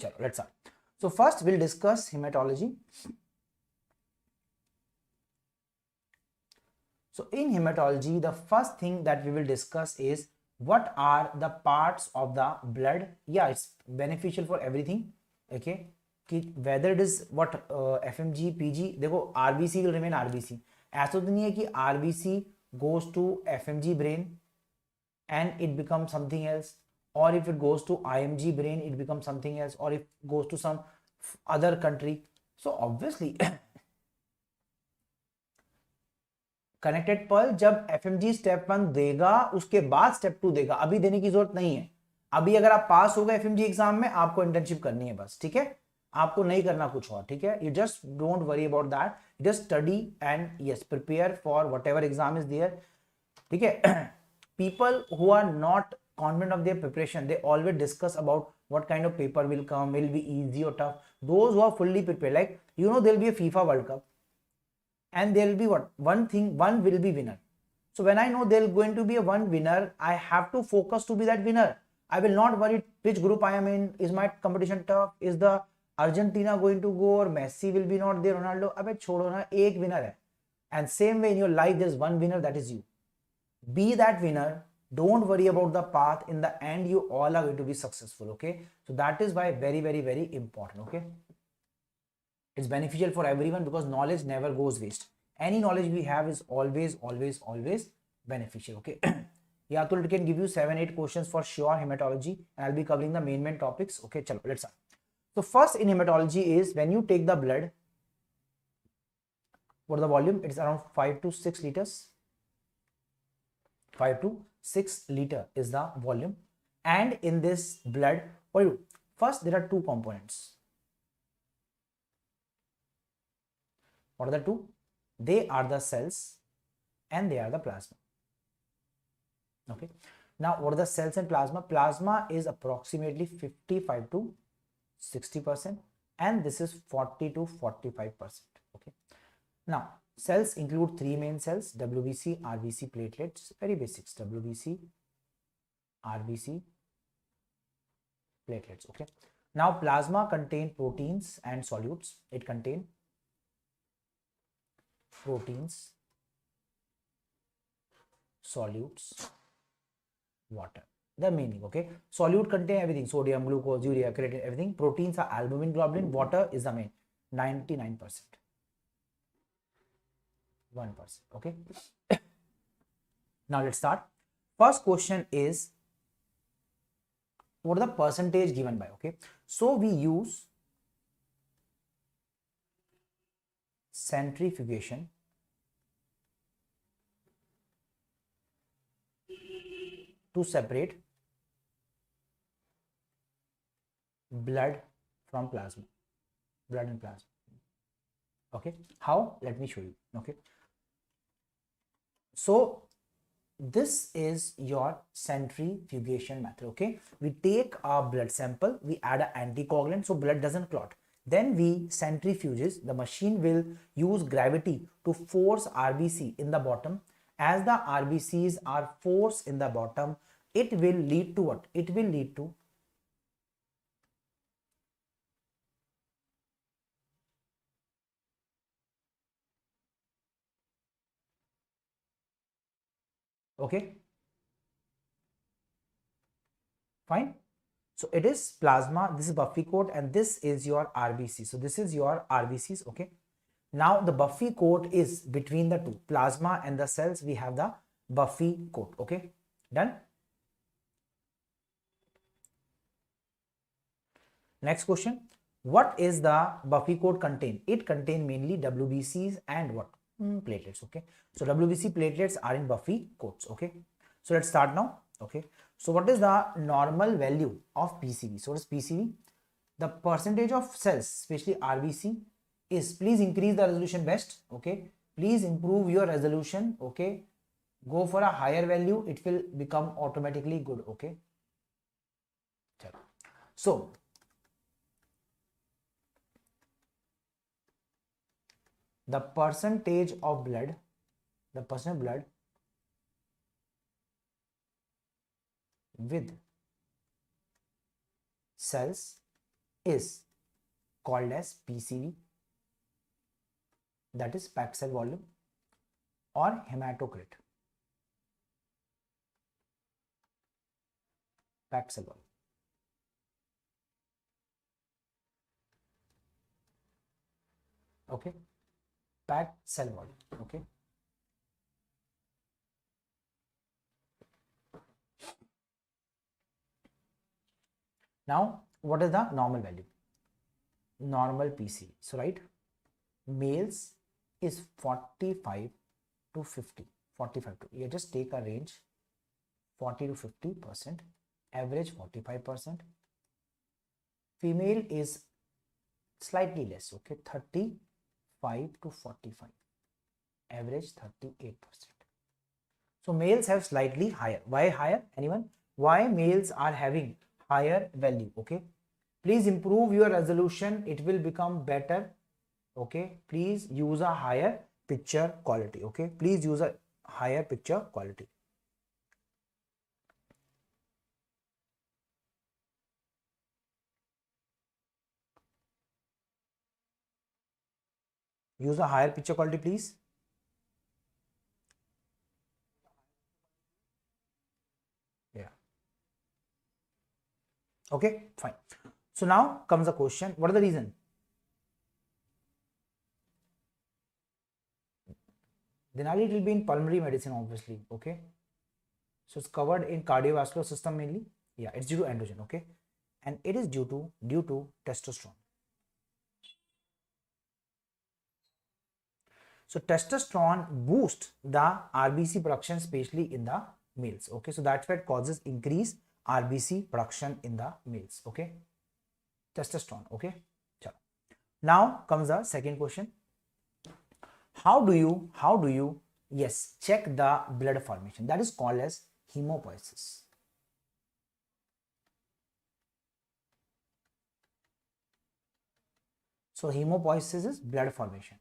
चलो let's start. So first we'll discuss hematology. So in hematology, the first thing that we will discuss is what are the parts of the blood. Yeah, it's beneficial for everything. Okay, whether it is what FMG, PG, देखो RBC will remain RBC. ऐसा तो नहीं है कि RBC goes to FMG brain and it becomes something else, or if it goes to IMG brain it becomes something else, or if it goes to some other country. So obviously connected pearl जब FMG step 1 देगा उसके बाद step 2 देगा, अभी देने की जरूरत नहीं है. अभी अगर आप पास हो गए एफएमजी एग्जाम में, आपको इंटर्नशिप करनी है बस, ठीक है, आपको नहीं करना कुछ और, ठीक है. You just don't worry about that, just study and yes prepare for whatever exam is there, ठीक है. People who are not confident of their preparation, they always discuss about what kind of paper will come, will be easy or tough. Those who are fully prepared, like there will be a FIFA World Cup and there will be one will be winner. So when I know there is going to be a one winner, I have to focus to be that winner. I will not worry which group I am in, is my competition tough, is the Argentina going to go or Messi will be not there, Ronaldo. अबे छोड़ो ना, एक winner है. And same way in your life there is one winner, that is you. Be that winner. Don't worry about the path. In the end you all are going to be successful. Okay, so that is why very important. Okay, it's beneficial for everyone because knowledge never goes waste. Any knowledge we have is always beneficial. Okay. Yeah, so it can give you 7-8 questions for sure hematology, and I'll be covering the main topics. Okay, chalo, let's start. So first in hematology is when you take the blood, what is the volume? It's around 5 to 6 liters. 5 to 6 liter is the volume, and in this blood, what do you do? First there are two components. What are the two? They are the cells and they are the plasma. Okay, now what are the cells and plasma? Plasma is approximately 55 to 60% and this is 40 to 45%. Okay, now cells include three main cells: WBC, RBC, platelets. Very basics: WBC, RBC, platelets. Okay, now plasma contain proteins and solutes. It contain proteins, solutes, water. The meaning, okay, solute contain everything: sodium, glucose, urea, creatine, everything. Proteins are albumin, globulin. Water is the main, 99%. 1%. Okay. Now let's start. First question is, what are the percentage given by? Okay, so we use centrifugation to separate blood from plasma, blood and plasma. Okay, how? Let me show you. Okay, so this is your centrifugation method. Okay, we take our blood sample, we add an anticoagulant so blood doesn't clot, then we centrifuges. The machine will use gravity to force RBC in the bottom. As the RBCs are forced in the bottom, it will lead to what? It will lead to okay, fine. So it is plasma, this is buffy coat, and this is your RBC. So this is your RBCs. Okay, now the buffy coat is between the two, plasma and the cells. We have the buffy coat. Okay, done. Next question, what is the buffy coat contain? It contain mainly WBCs and what? Platelets. Okay, so WBC platelets are in buffy coats. Okay, so let's start now. Okay, so what is the normal value of PCV? So what is PCV? The percentage of cells, especially RBC, is, please increase the resolution best. Okay, please improve your resolution. Okay, go for a higher value, it will become automatically good. Okay, so the percentage of blood, with cells is called as PCV, that is packed cell volume, or hematocrit, packed cell volume. Okay, packed cell volume. Okay, now what is the normal value? Normal PC. So right, males is 45 to 50, 45 to, you just take a range 40 to 50%, average 45%. Female is slightly less, okay, 35 to 45, average 38%. So males have slightly higher. Why higher? Anyone? Why males are having higher value? Okay, please improve your resolution, it will become better. Okay, please use a higher picture quality. Okay, please use a higher picture quality. Use a higher picture quality, please. Yeah. Okay, fine. So now comes the question, what are the reason? Denali, it will be in pulmonary medicine, obviously. Okay, so it's covered in cardiovascular system mainly. Yeah, it's due to androgen. Okay, and it is due to testosterone. So testosterone boosts the RBC production, especially in the males. Okay, so that's why it causes increased RBC production in the males. Okay, testosterone. Okay, chalo. Now comes the second question. How do you yes, check the blood formation? That is called as hemopoiesis. So hemopoiesis is blood formation.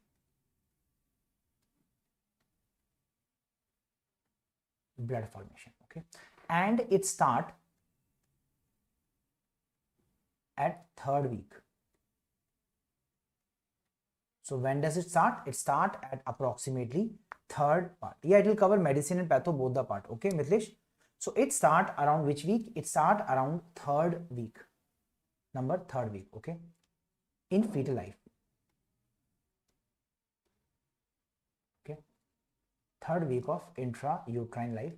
Blood formation. Okay, and it start at third week. So when does it start? It start at approximately third part. Yeah, it will cover medicine and patho both the part. Okay, Mithilesh. So it start around which week? It start around third week. Number third week. Okay, in fetal life. Okay, third week of intrauterine life.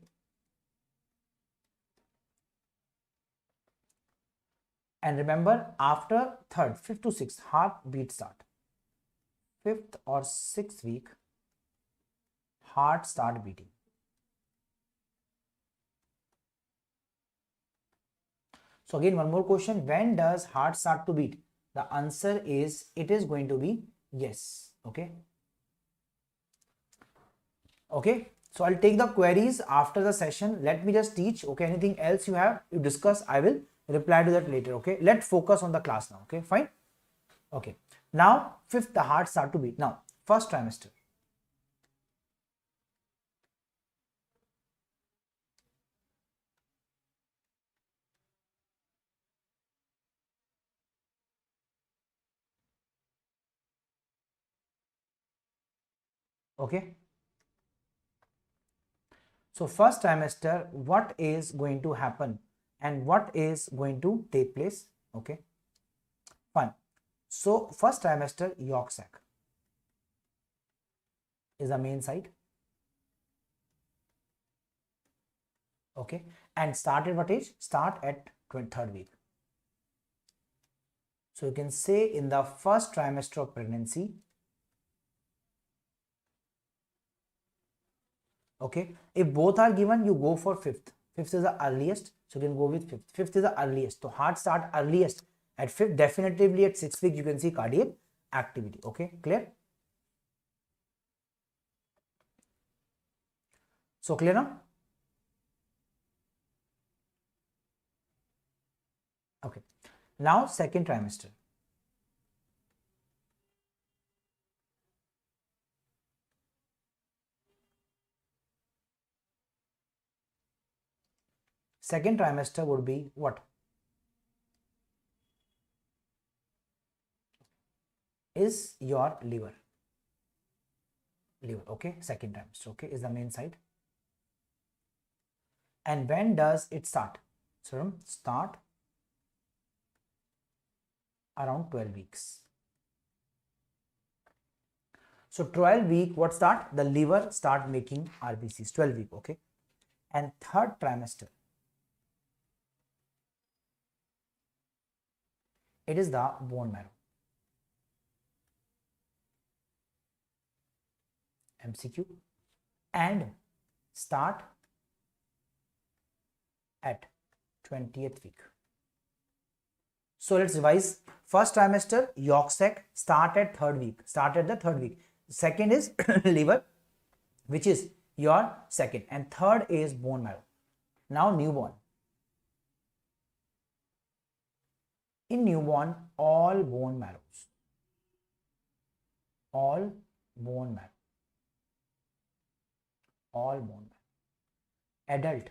And remember, after third, fifth to sixth, heartbeat start. Fifth or sixth week, heart start beating. So again, one more question. When does heart start to beat? The answer is, it is going to be yes. Okay. Okay. So I'll take the queries after the session. Let me just teach. Okay. Anything else you have, you discuss, I will reply to that later. Okay. Let's focus on the class now. Okay. Fine. Okay. Now, fifth, the heart start to beat. Now, first trimester. Okay. So first trimester, what is going to happen and what is going to take place? Okay, fine. So first trimester, yolk sac is the main site. Okay, and start at what age? Start at third week. So you can say in the first trimester of pregnancy. Okay, if both are given, you go for fifth. Fifth is the earliest, so you can go with fifth. Fifth is the earliest, so heart start earliest at fifth. Definitively at 6th week you can see cardiac activity. Okay, clear? So clear now? Okay, now second trimester. Second trimester would be what? is your liver. Okay, second trimester, okay, is the main site. And when does it start? So start around 12 weeks. So 12 week, what start? The liver start making RBCs, 12 week, okay. And third trimester, it is the bone marrow. MCQ. And start at 20th week. So let's revise. First trimester, yolk sac, start at third week. Start at the third week. Second is liver, which is your second. And third is bone marrow. Now newborn. In newborn, all bone marrows. All bone marrow. All bone marrow. Adult,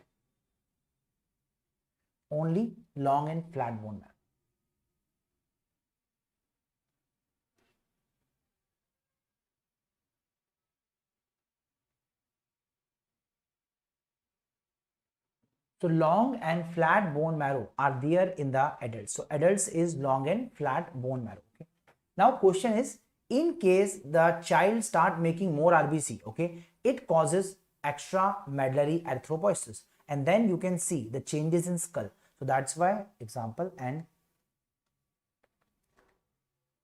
only long and flat bone marrow. So long and flat bone marrow are there in the adults. So adults is long and flat bone marrow. Okay. Now question is, in case the child start making more RBC, okay, it causes extramedullary erythropoiesis, and then you can see the changes in skull. So that's why example, and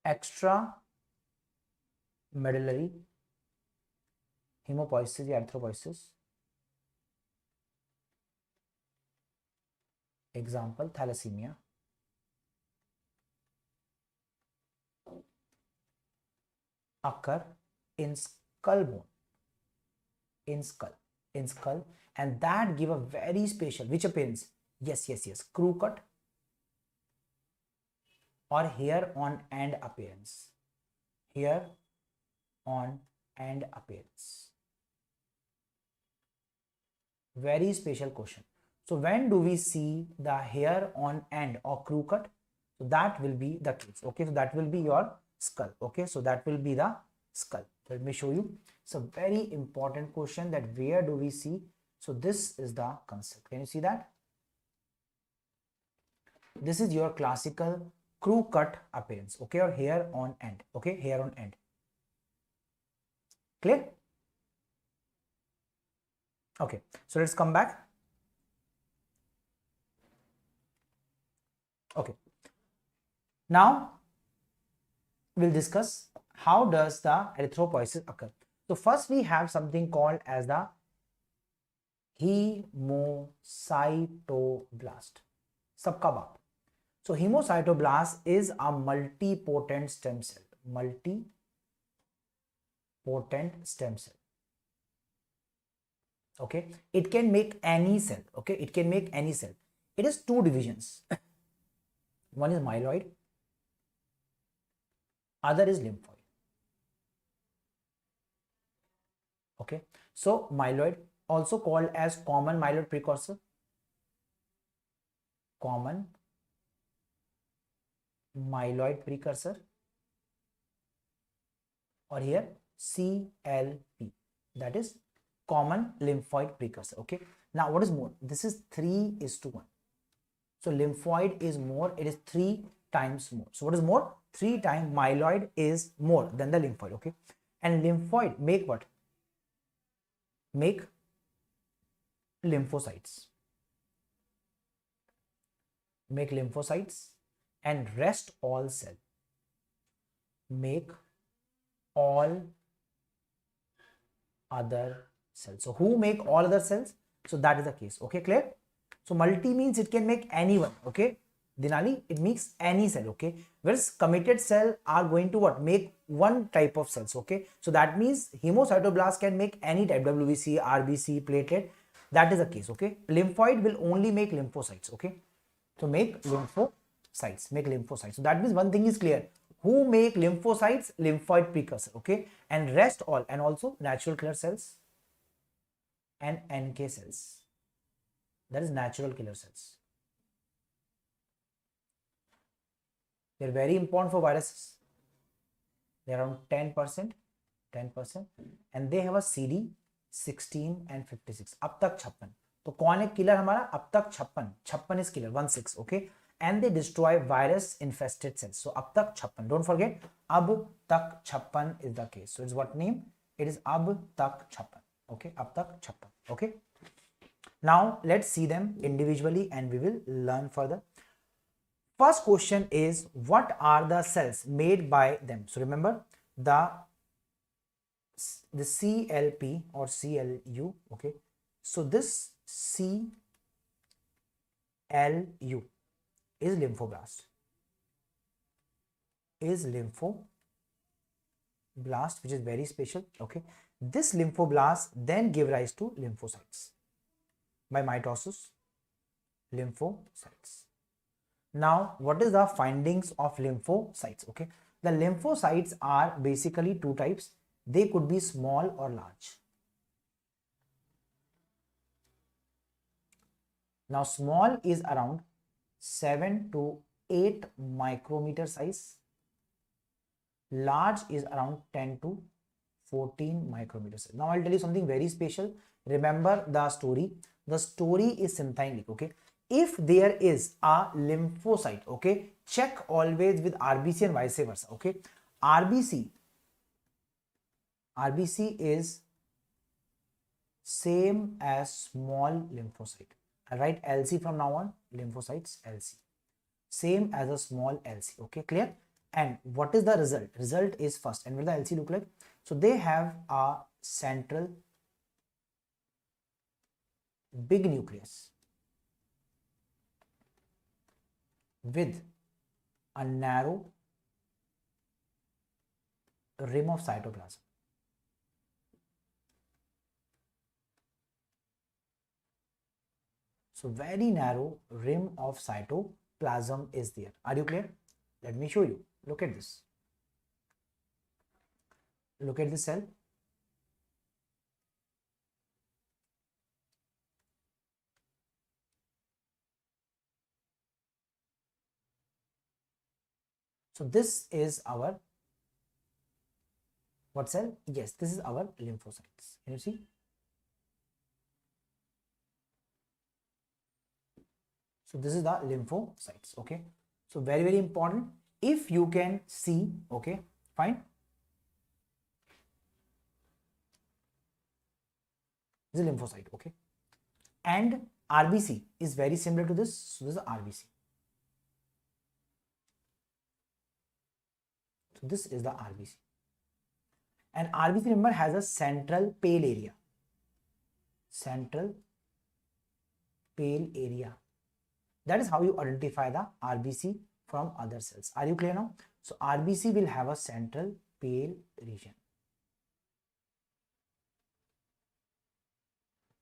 extramedullary hemopoiesis, erythropoiesis. Example, thalassemia. Occur in skull bone, in skull, and that give a very special, which appearance? Yes, crew cut or hair on end appearance. Hair on end appearance. Very special question. So when do we see the hair on end or crew cut? So that will be the case. Okay, so that will be your skull. Okay, so that will be the skull. Let me show you. It's a very important question, that where do we see? So this is the concept. Can you see that? This is your classical crew cut appearance. Okay, or hair on end. Okay, hair on end. Clear? Okay, so let's come back. Okay, now we'll discuss how does the erythropoiesis occur. So first we have something called as the hemocytoblast. Sabka baap. So hemocytoblast is a multipotent stem cell. Multipotent stem cell. Okay, it can make any cell. Okay, it can make any cell. It is two divisions. One is myeloid, other is lymphoid. Okay, so myeloid, also called as common myeloid precursor, common myeloid precursor, or here CLP, that is common lymphoid precursor. Okay, now what is more? This is 3:1. So lymphoid is more, it is 3 times more. So what is more? 3 times myeloid is more than the lymphoid. Okay, and lymphoid make what? Make lymphocytes. Make lymphocytes, and rest all cell. Make all other cells. So who make all other cells? So that is the case. Okay, clear? So multi means it can make anyone. Okay, Dinali, it makes any cell. Okay, whereas committed cell are going to what? Make one type of cells. Okay, so that means hemocytoblast can make any type, WBC, RBC, platelet. That is the case. Okay, lymphoid will only make lymphocytes. Okay, so make lymphocytes, make lymphocytes. So that means one thing is clear. Who make lymphocytes? Lymphoid precursor. Okay, and rest all, and also natural killer cells and NK cells. That is natural killer cells. They are very important for viruses. they're around 10%, 10%, and they have a CD 16 and 56. अब तक 56. तो कौन है killer हमारा? अब तक 56 is killer, 16, okay? And they destroy virus infested cells. So अब तक 56. Don't forget, अब तक 56 is the case. So it's what name? It is अब तक 56. Okay, अब तक 56. Okay. Now let's see them individually and we will learn further. First question is, what are the cells made by them? So remember the CLP or CLU, okay? So this CLU is lymphoblast. Is lymphoblast, which is very special, okay? This lymphoblast then give rise to lymphocytes by mitosis, lymphocytes. Now, what is the findings of lymphocytes? Okay, the lymphocytes are basically two types. They could be small or large. Now, small is around 7 to 8 micrometer size. Large is around 10 to 14 micrometer size. Now, I'll tell you something very special. Remember the story. The story is synthetic, okay? If there is a lymphocyte, okay, check always with RBC and vice versa, okay? RBC is same as small lymphocyte. I write LC from now on, lymphocytes LC. Same as a small LC, okay, clear? And what is the result? Result is first, and what does the LC look like? So they have a central big nucleus with a narrow rim of cytoplasm. So very narrow rim of cytoplasm is there. Are you clear? Let me show you. Look at this. Look at this cell. So this is our what cell? Yes, this is our lymphocytes. Can you see? So this is the lymphocytes, okay? So very, very important. If you can see, okay, fine. This is lymphocyte, okay? And RBC is very similar to this. So this is RBC. So this is the RBC. And RBC, remember, has a central pale area. Central pale area. That is how you identify the RBC from other cells. Are you clear now? So RBC will have a central pale region.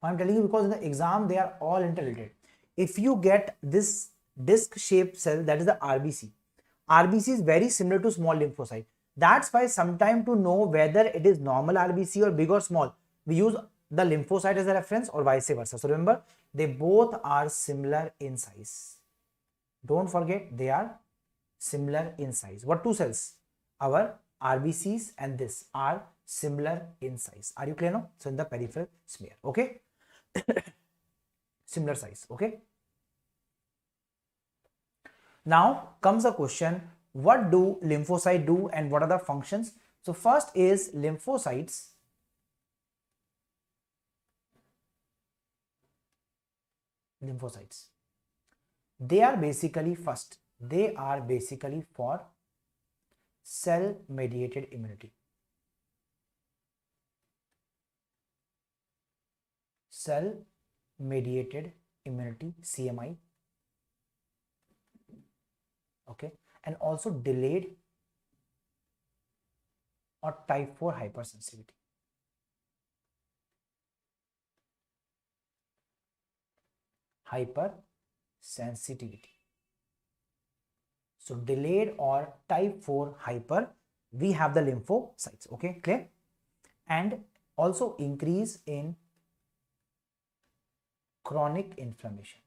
I'm telling you because in the exam they are all interrelated. If you get this disc shaped cell, that is the RBC. RBC is very similar to small lymphocyte. That's why sometime to know whether it is normal RBC or big or small, we use the lymphocyte as a reference or vice versa. So remember, they both are similar in size. Don't forget, they are similar in size. What two cells? Our RBCs and this are similar in size. Are you clear now? So in the peripheral smear, okay? Similar size, okay? Now comes the question, what do lymphocytes do and what are the functions? So first is lymphocytes. They are basically for cell mediated immunity. Cell mediated immunity, CMI. Okay, and also delayed or type 4 hypersensitivity. Hypersensitivity. So delayed or type 4 hyper, we have the lymphocytes, okay, clear? And also increase in chronic inflammation.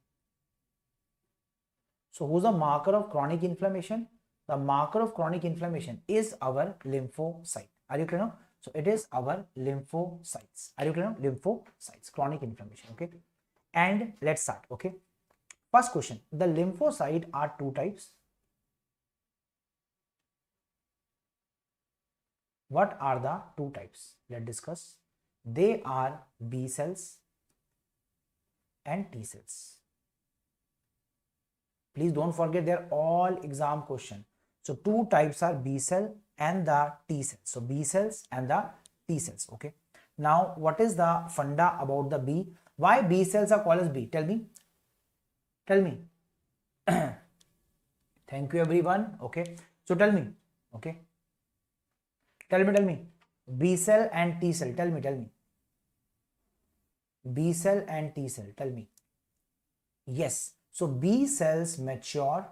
So who's the marker of chronic inflammation? the marker of chronic inflammation is our lymphocyte. Are you clear now? So it is our lymphocytes. Are you clear now? Lymphocytes, chronic inflammation. Okay, and let's start. Okay, first question, the lymphocyte are two types. What are the two types? Let's discuss. They are B cells and T cells. Please don't forget, they're all exam question. So two types are B cell and the T cells. So B cells and the T cells. Okay. Now, what is the funda about the B? Why B cells are called as B? Tell me. Tell me. Thank you, everyone. Okay. So tell me. Okay. Tell me. B cell and T cell. Tell me. B cell and T cell. Tell me. Yes. So B cells mature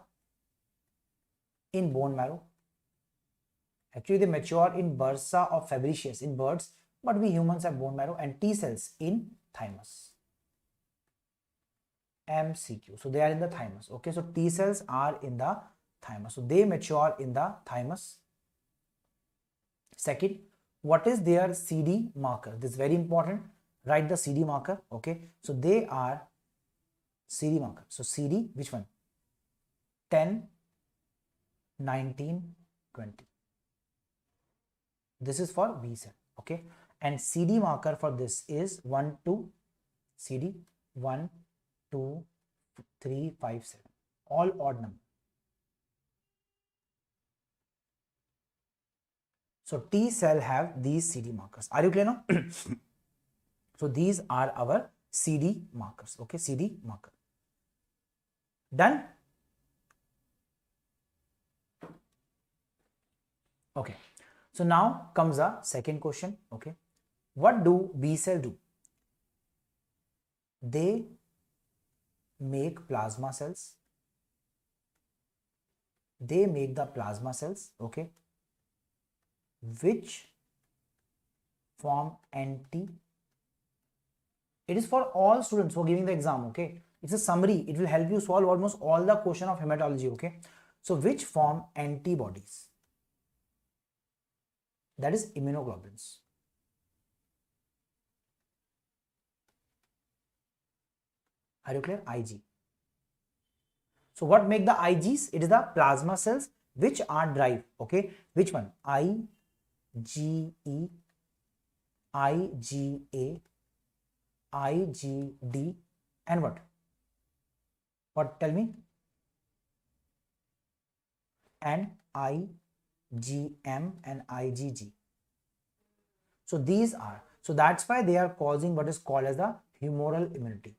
in bone marrow. Actually, they mature in bursa of Fabricius in birds, but we humans have bone marrow, and T cells in thymus. MCQ. So they are in the thymus. Okay. So T cells are in the thymus. So they mature in the thymus. Second, what is their CD marker? This is very important. Write the CD marker. Okay. So they are CD marker. So CD, which one? 10, 19, 20. This is for B cell. Okay. And CD marker for this is 1, 2, CD 1, 2, 3, 5, 7. All odd number. So T cell have these CD markers. Are you clear now? So these are our CD markers. Okay. CD marker. Done? Okay. So now comes the second question. Okay. What do B cell do? They make plasma cells. They make the plasma cells. Okay. Which form anti. It is for all students who are giving the exam. Okay. It's a summary. It will help you solve almost all the question of hematology. Okay. So which form antibodies? That is immunoglobulins. Are you clear? IG. So what make the IGs? It is the plasma cells which are derived. Okay. Which one? IgE, IgA, IgD, and what? What? Tell me. And IgM and IgG. So these are. So that's why they are causing what is called as the humoral immunity.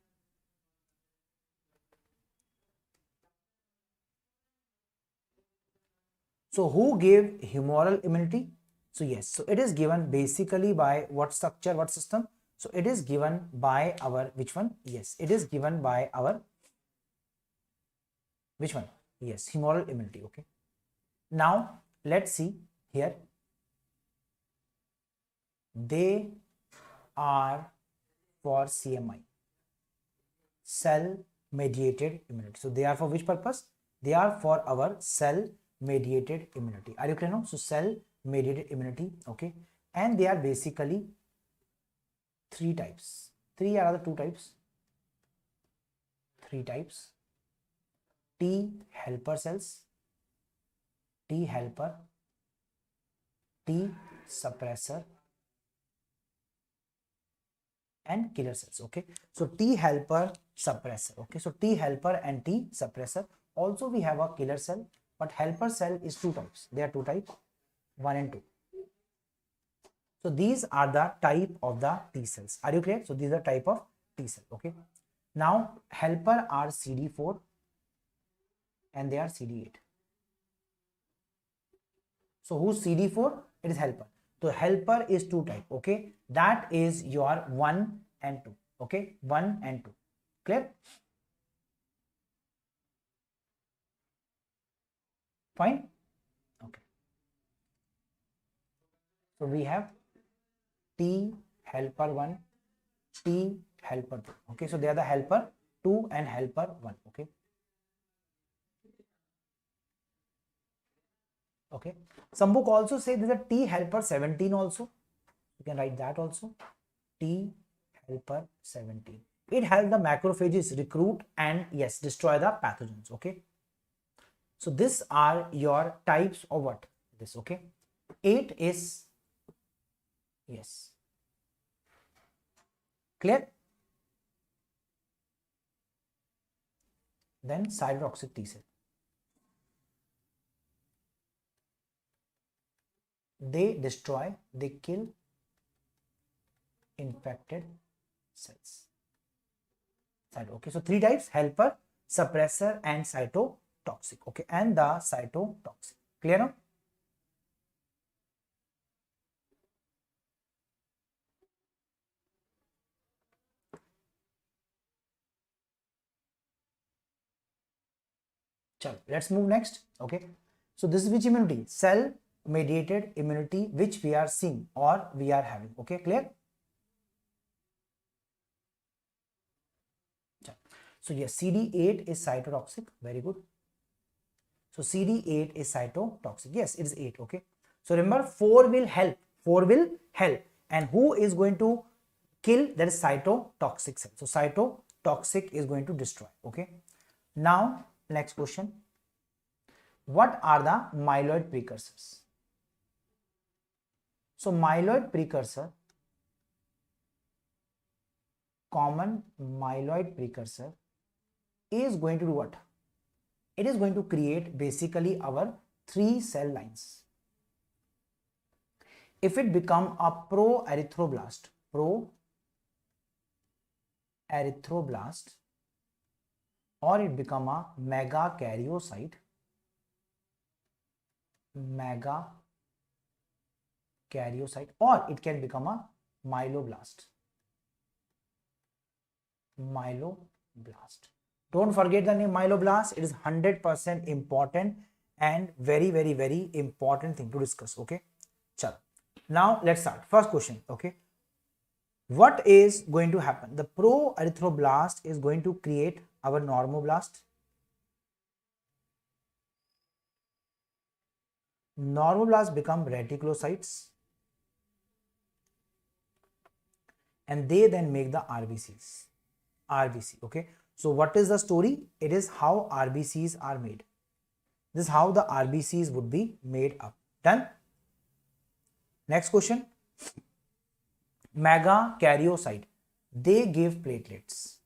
So who gave humoral immunity? So yes, so it is given basically by what structure, what system? So it is given by our, which one? Yes, it is given by our, which one? Yes, humoral immunity. Okay. Now let's see here. They are for CMI, cell mediated immunity. So they are for which purpose? They are for our cell mediated immunity. Are you clear now? So cell mediated immunity. Okay. And they are basically three types. Three are the two types. Three types. T helper cells, T helper, T suppressor, and killer cells. Okay. So T helper, suppressor. Okay. So T helper and T suppressor. Also we have a killer cell, but helper cell is two types. There are two types, 1 and 2. So these are the type of the T cells. Are you clear? So these are type of T cell. Okay. Now helper are CD4 and they are CD8. So who's CD4? It is helper. So helper is two type. Okay. That is your 1 and 2. Okay. 1 and 2. Clear? Fine. Okay. So we have T helper 1, T helper 2. Okay. So they are the helper 2 and helper 1. Okay. Okay. Some book also say there's a T helper 17 also. You can write that also. T helper 17. It helps the macrophages recruit and yes, destroy the pathogens. Okay. So these are your types of what? This. Okay. 8 is yes. Clear? Then cytotoxic T cell. They destroy, they kill infected cells. Okay, so 3 types: helper, suppressor, and cytotoxic. Okay, and the cytotoxic. Clear now? Chalo, let's move next. Okay, so this is which immunity? Cell mediated immunity, which we are seeing or we are having. Okay, clear? Chalo. So yes, CD8 is cytotoxic. Very good. So CD8 is cytotoxic. Yes, it is 8. Okay. So remember, 4 will help. 4 will help. And who is going to kill? That is cytotoxic cell. So cytotoxic is going to destroy. Okay. Now, next question. What are the myeloid precursors? So myeloid precursor, common myeloid precursor is going to do what? It is going to create basically our 3 cell lines. If it become a pro-erythroblast, or it become a megakaryocyte, or it can become a myeloblast. Don't forget the name myeloblast. It is 100% important and very, very, very important thing to discuss. Okay. Chalo. Now let's start. First question. Okay. What is going to happen? The pro-erythroblast is going to create our normoblast. Normoblasts become reticulocytes. And they then make the RBCs. Okay. So what is the story? It is how RBCs are made. This is how the RBCs would be made up. Done? Next question. Megakaryocyte. They give platelets.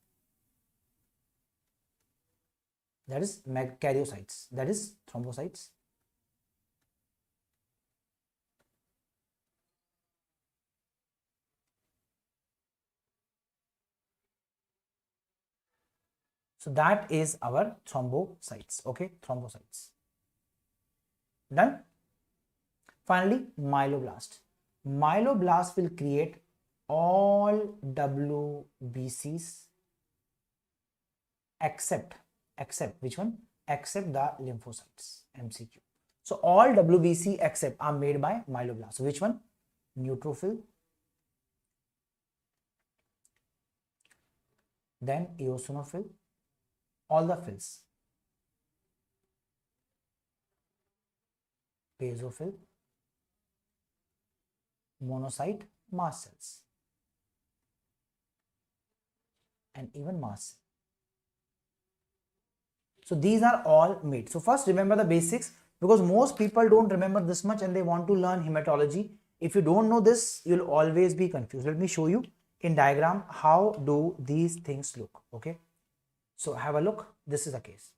That is megakaryocytes. That is thrombocytes. So that is our thrombocytes. Okay, thrombocytes. Done? Finally, myeloblast. Myeloblast will create all WBCs except which one? Except the lymphocytes. MCQ. So all WBC except are made by myeloblast. So which one? Neutrophil, then eosinophil, all the phils, basophil, monocyte, mast cells, and even mast cell. So these are all made. So first remember the basics, because most people don't remember this much and they want to learn hematology. If you don't know this, you'll always be confused. Let me show you in diagram how do these things look. Okay. So have a look. This is the case.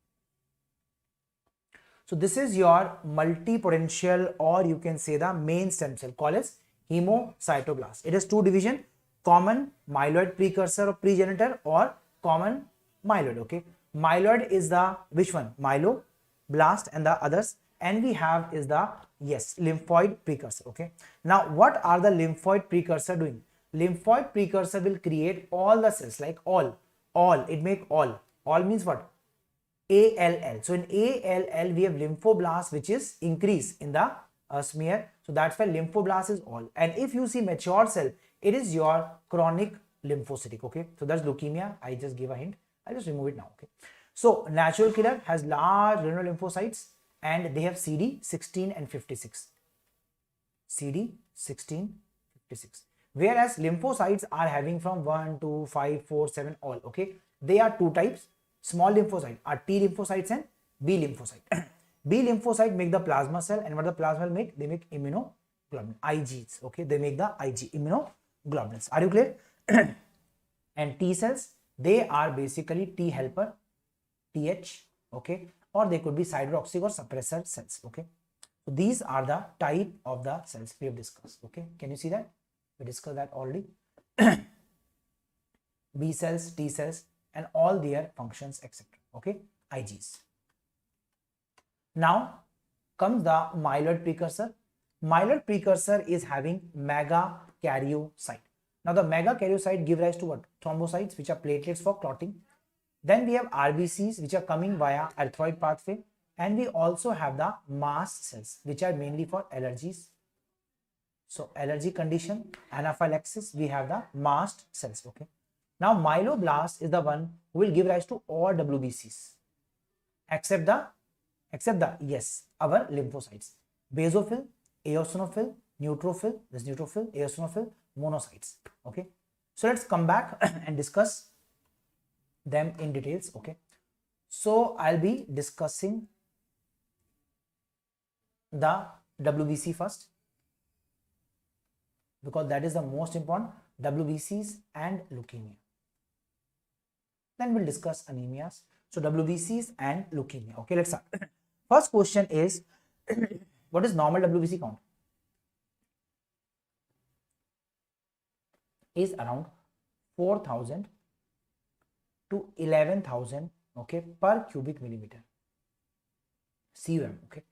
So this is your multipotential, or you can say the main stem cell, called as hemocytoplast. It has 2 division: common myeloid precursor or progenitor, or common myeloid. Okay. Myeloid is the which one? Myeloblast, and the others. And we have is the lymphoid precursor. Okay. Now what are the lymphoid precursor doing? Lymphoid precursor will create all the cells, like all. It make all. All means what? ALL. So in ALL we have lymphoblast, which is increase in the smear. So that's why lymphoblast is all. And if you see mature cell, it is your chronic lymphocytic. Okay. So that's leukemia. I just give a hint. I'll just remove it now. Okay. So natural killer has large granular lymphocytes, and they have CD 16 and 56. CD 16, 56. Whereas lymphocytes are having from 1, 2, 5, 4, 7 all. Okay, they are two types. Small lymphocyte are T lymphocytes and B lymphocyte. B lymphocyte make the plasma cell, and what the plasma make? They make immunoglobulin, IGs. Okay, they make the IG, immunoglobulins. Are you clear? And T cells, they are basically T helper, TH. Okay, or they could be cytotoxic or suppressor cells. Okay, so these are the type of the cells we have discussed. Okay, can you see that? We discussed that already. B cells, T cells, and all their functions, etc. Okay, IGs. Now comes the myeloid precursor. Myeloid precursor is having megakaryocyte. Now the megakaryocyte give rise to what? Thrombocytes, which are platelets for clotting. Then we have RBCs, which are coming via erythroid pathway, and we also have the mast cells, which are mainly for allergies. So allergy condition, anaphylaxis, we have the mast cells. Okay. Now myeloblast is the one who will give rise to all WBCs, except the yes, our lymphocytes. Basophil, eosinophil, neutrophil, this neutrophil, eosinophil, monocytes. Okay. So let's come back and discuss them in details. Okay. So I'll be discussing the WBC first, because that is the most important, WBCs and leukemia. Then we'll discuss anemias. So WBCs and leukemia. Okay, let's start. First question is, what is normal WBC count? Is around 4,000 to 11,000, okay, per cubic millimeter, CUM. Okay.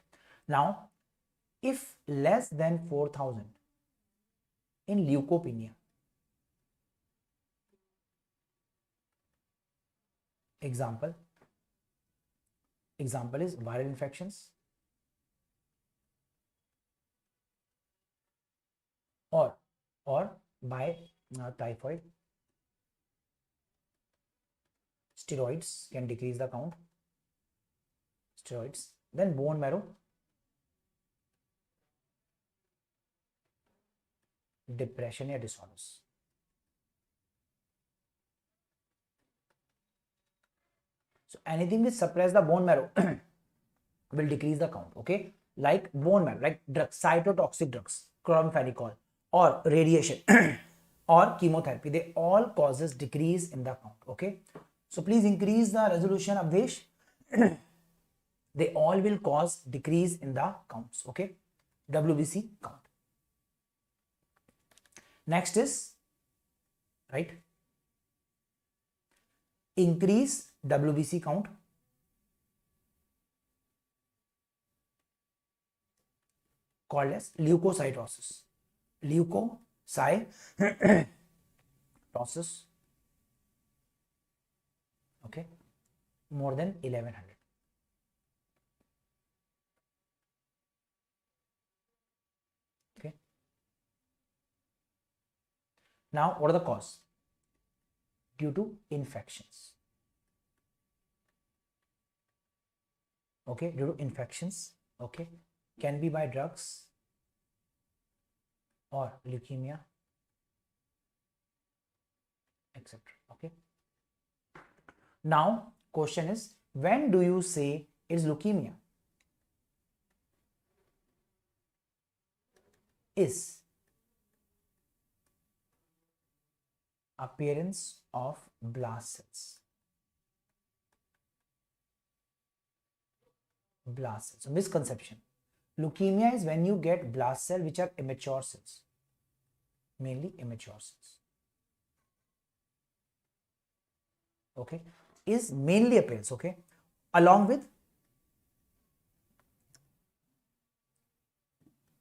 Now, if less than 4,000 in leukopenia, example is viral infections or by typhoid. Steroids can decrease the count. Steroids. Then bone marrow, depression or disorders. So anything which suppress the bone marrow will decrease the count. Okay, like bone marrow, like drugs, cytotoxic drugs, chloramphenicol, or radiation or chemotherapy, they all causes decrease in the count. Okay, so please increase the resolution of this. They all will cause decrease in the counts. Okay, WBC count. Next is, right, increase WBC count. Called as leukocytosis. Leukocytosis. Okay, more than 1100. Okay. Now, what are the cause? Due to infections. Okay, due to infections. Okay, can be by drugs or leukemia, etc. Okay. Now, question is, when do you say it's leukemia? Is appearance of blast cells. Blast cells. So misconception. Leukemia is when you get blast cells which are immature cells, mainly immature cells. Okay, is mainly appearance. Okay, along with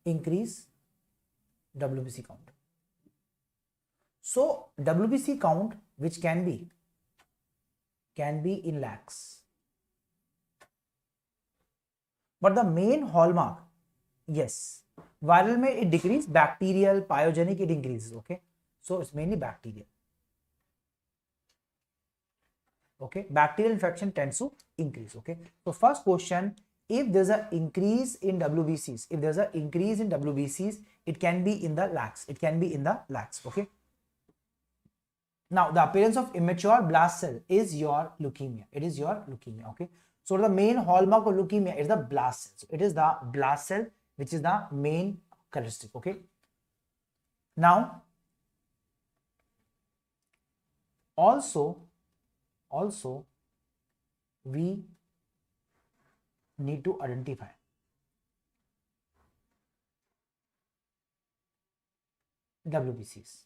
increase WBC count. So WBC count, which can be in lakhs. But the main hallmark, yes, viral may it decrease, bacterial, pyogenic it increases. Okay, so it's mainly bacterial. Okay, bacterial infection tends to increase. Okay, so first question if there's an increase in WBCs, it can be in the lakhs. Okay. Now, the appearance of immature blast cell is your leukemia. Okay. So the main hallmark of leukemia is the blast cell. So it is the blast cell which is the main characteristic. Okay. Now, also we need to identify WBCs.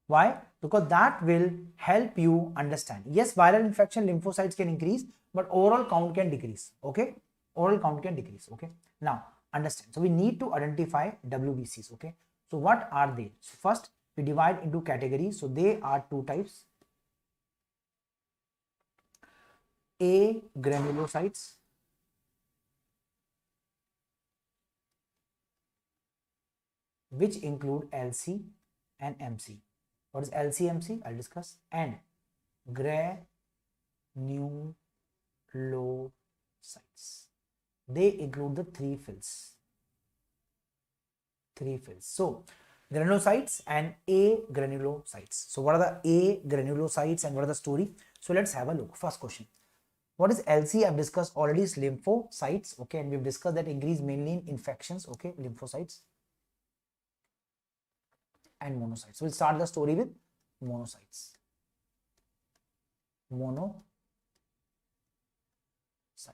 Why? Because that will help you understand. Yes, viral infection lymphocytes can increase, but overall count can decrease. Okay, Okay, now understand. So we need to identify WBCs. Okay, so what are they? So first we divide into categories. So they are two types: A granulocytes, which include LC and MC. What is LC, MC? I'll discuss. And granulocytes. They include the three fills. So granulocytes and A granulocytes. So what are the A granulocytes and what are the story? So let's have a look. First question. What is LC? I've discussed already. Is lymphocytes. Okay, and we've discussed that increase mainly in infections. Okay, lymphocytes and monocytes. So we'll start the story with monocytes.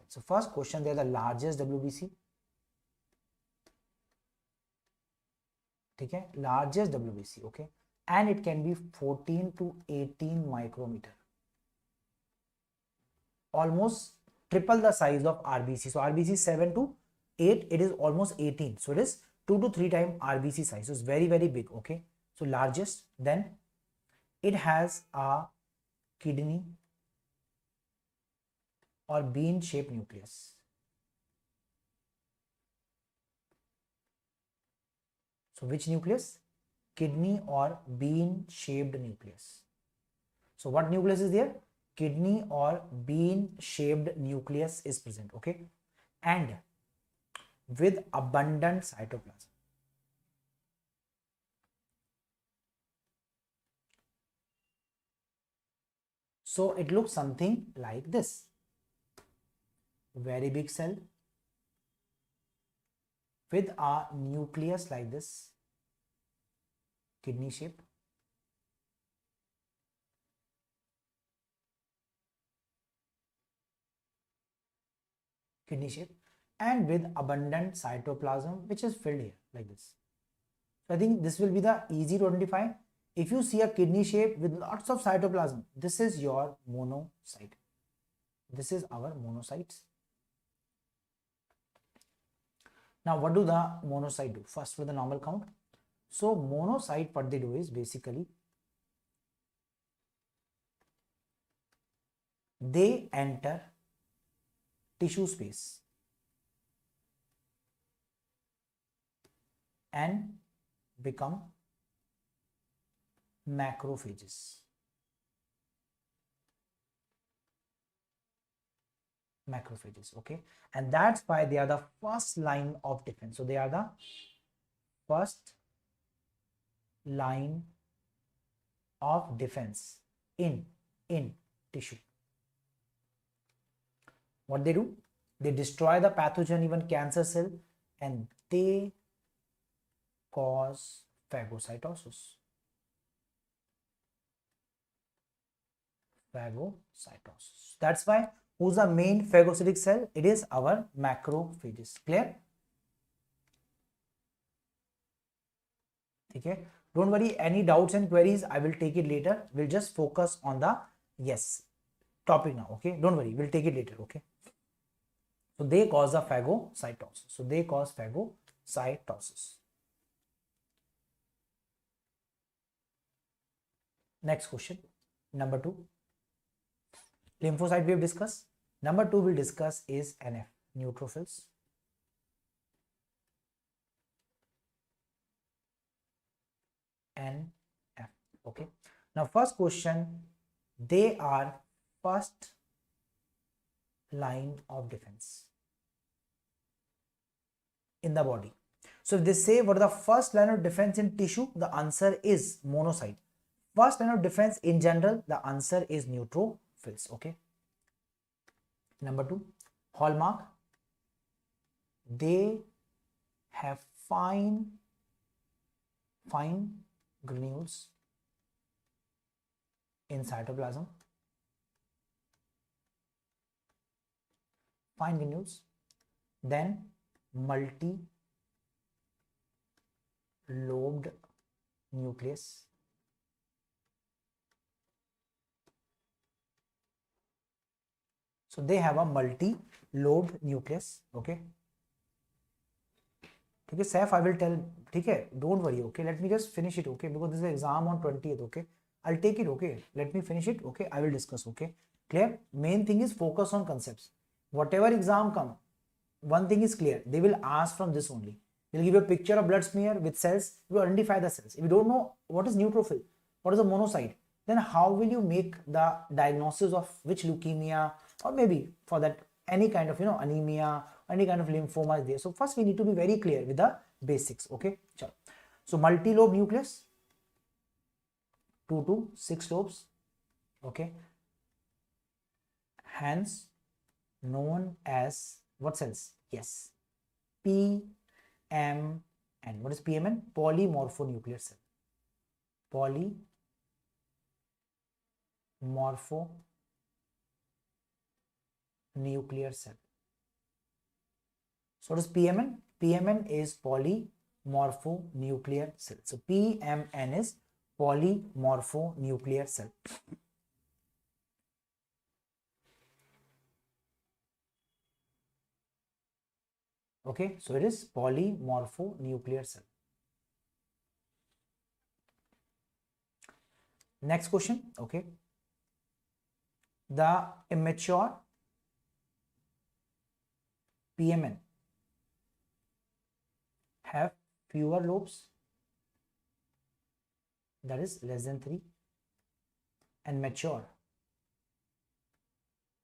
So first question, they are the largest WBC. Okay, largest WBC. Okay, and it can be 14 to 18 micrometer, almost triple the size of RBC. So RBC 7 to 8, it is almost 18. So it is 2 to 3 times RBC size. So it's very, very big. Okay, so largest. Then it has a kidney or bean shaped nucleus. So which nucleus? Kidney or bean shaped nucleus. So what nucleus is there? Kidney or bean shaped nucleus is present. Okay, and with abundant cytoplasm. So it looks something like this. Very big cell with a nucleus like this, kidney shape. And with abundant cytoplasm which is filled here like this. So I think this will be the easy to identify. If you see a kidney shape with lots of cytoplasm, this is your monocyte. This is our monocytes. Now what do the monocyte do? First with the normal count. So monocyte, what they do is basically they enter tissue space and become macrophages. Okay, and that's why they are the first line of defense. So they are the first line of defense in tissue. What they do? They destroy the pathogen, even cancer cell, and they cause phagocytosis. That's why who's the main phagocytic cell? It is our macrophages. Clear? Okay. Don't worry, any doubts and queries, I will take it later. We'll just focus on the topic now. Okay. Don't worry, we'll take it later. Okay. So they cause the phagocytosis. Next question, number 2. Lymphocyte we have discussed. Number 2 we'll discuss is NF, neutrophils. NF. Okay. Now first question, they are first line of defense. in the body. So if they say what is the first line of defense in tissue, the answer is monocyte. First line of defense in general, the answer is neutrophils. Okay. Number 2, hallmark. They have fine granules in cytoplasm. Fine granules. Then multi-lobed nucleus. So they have a multi-lobed nucleus. Okay. Okay, Saif, I will tell. Okay, don't worry. Okay, let me just finish it. Okay, because this is exam on 20th. Okay, I'll take it. Okay, let me finish it. Okay, I will discuss. Okay, clear. Main thing is focus on concepts. Whatever exam come, one thing is clear. They will ask from this only. They'll give you a picture of blood smear with cells. You identify the cells. If you don't know what is neutrophil, what is a monocyte, then how will you make the diagnosis of which leukemia, or maybe for that any kind of anemia, any kind of lymphoma is there. So first we need to be very clear with the basics. Okay, chalo. So multi-lobe nucleus, 2 to 6 lobes. Okay, hence known as what cells? Yes, PMN. What is PMN? Polymorphonuclear cell. Polymorphonuclear cell. So what is PMN? PMN is polymorphonuclear cell. So PMN is polymorphonuclear cell. Okay, so it is polymorphonuclear cell. Next question. Okay, the immature PMN have fewer lobes, that is less than 3, and mature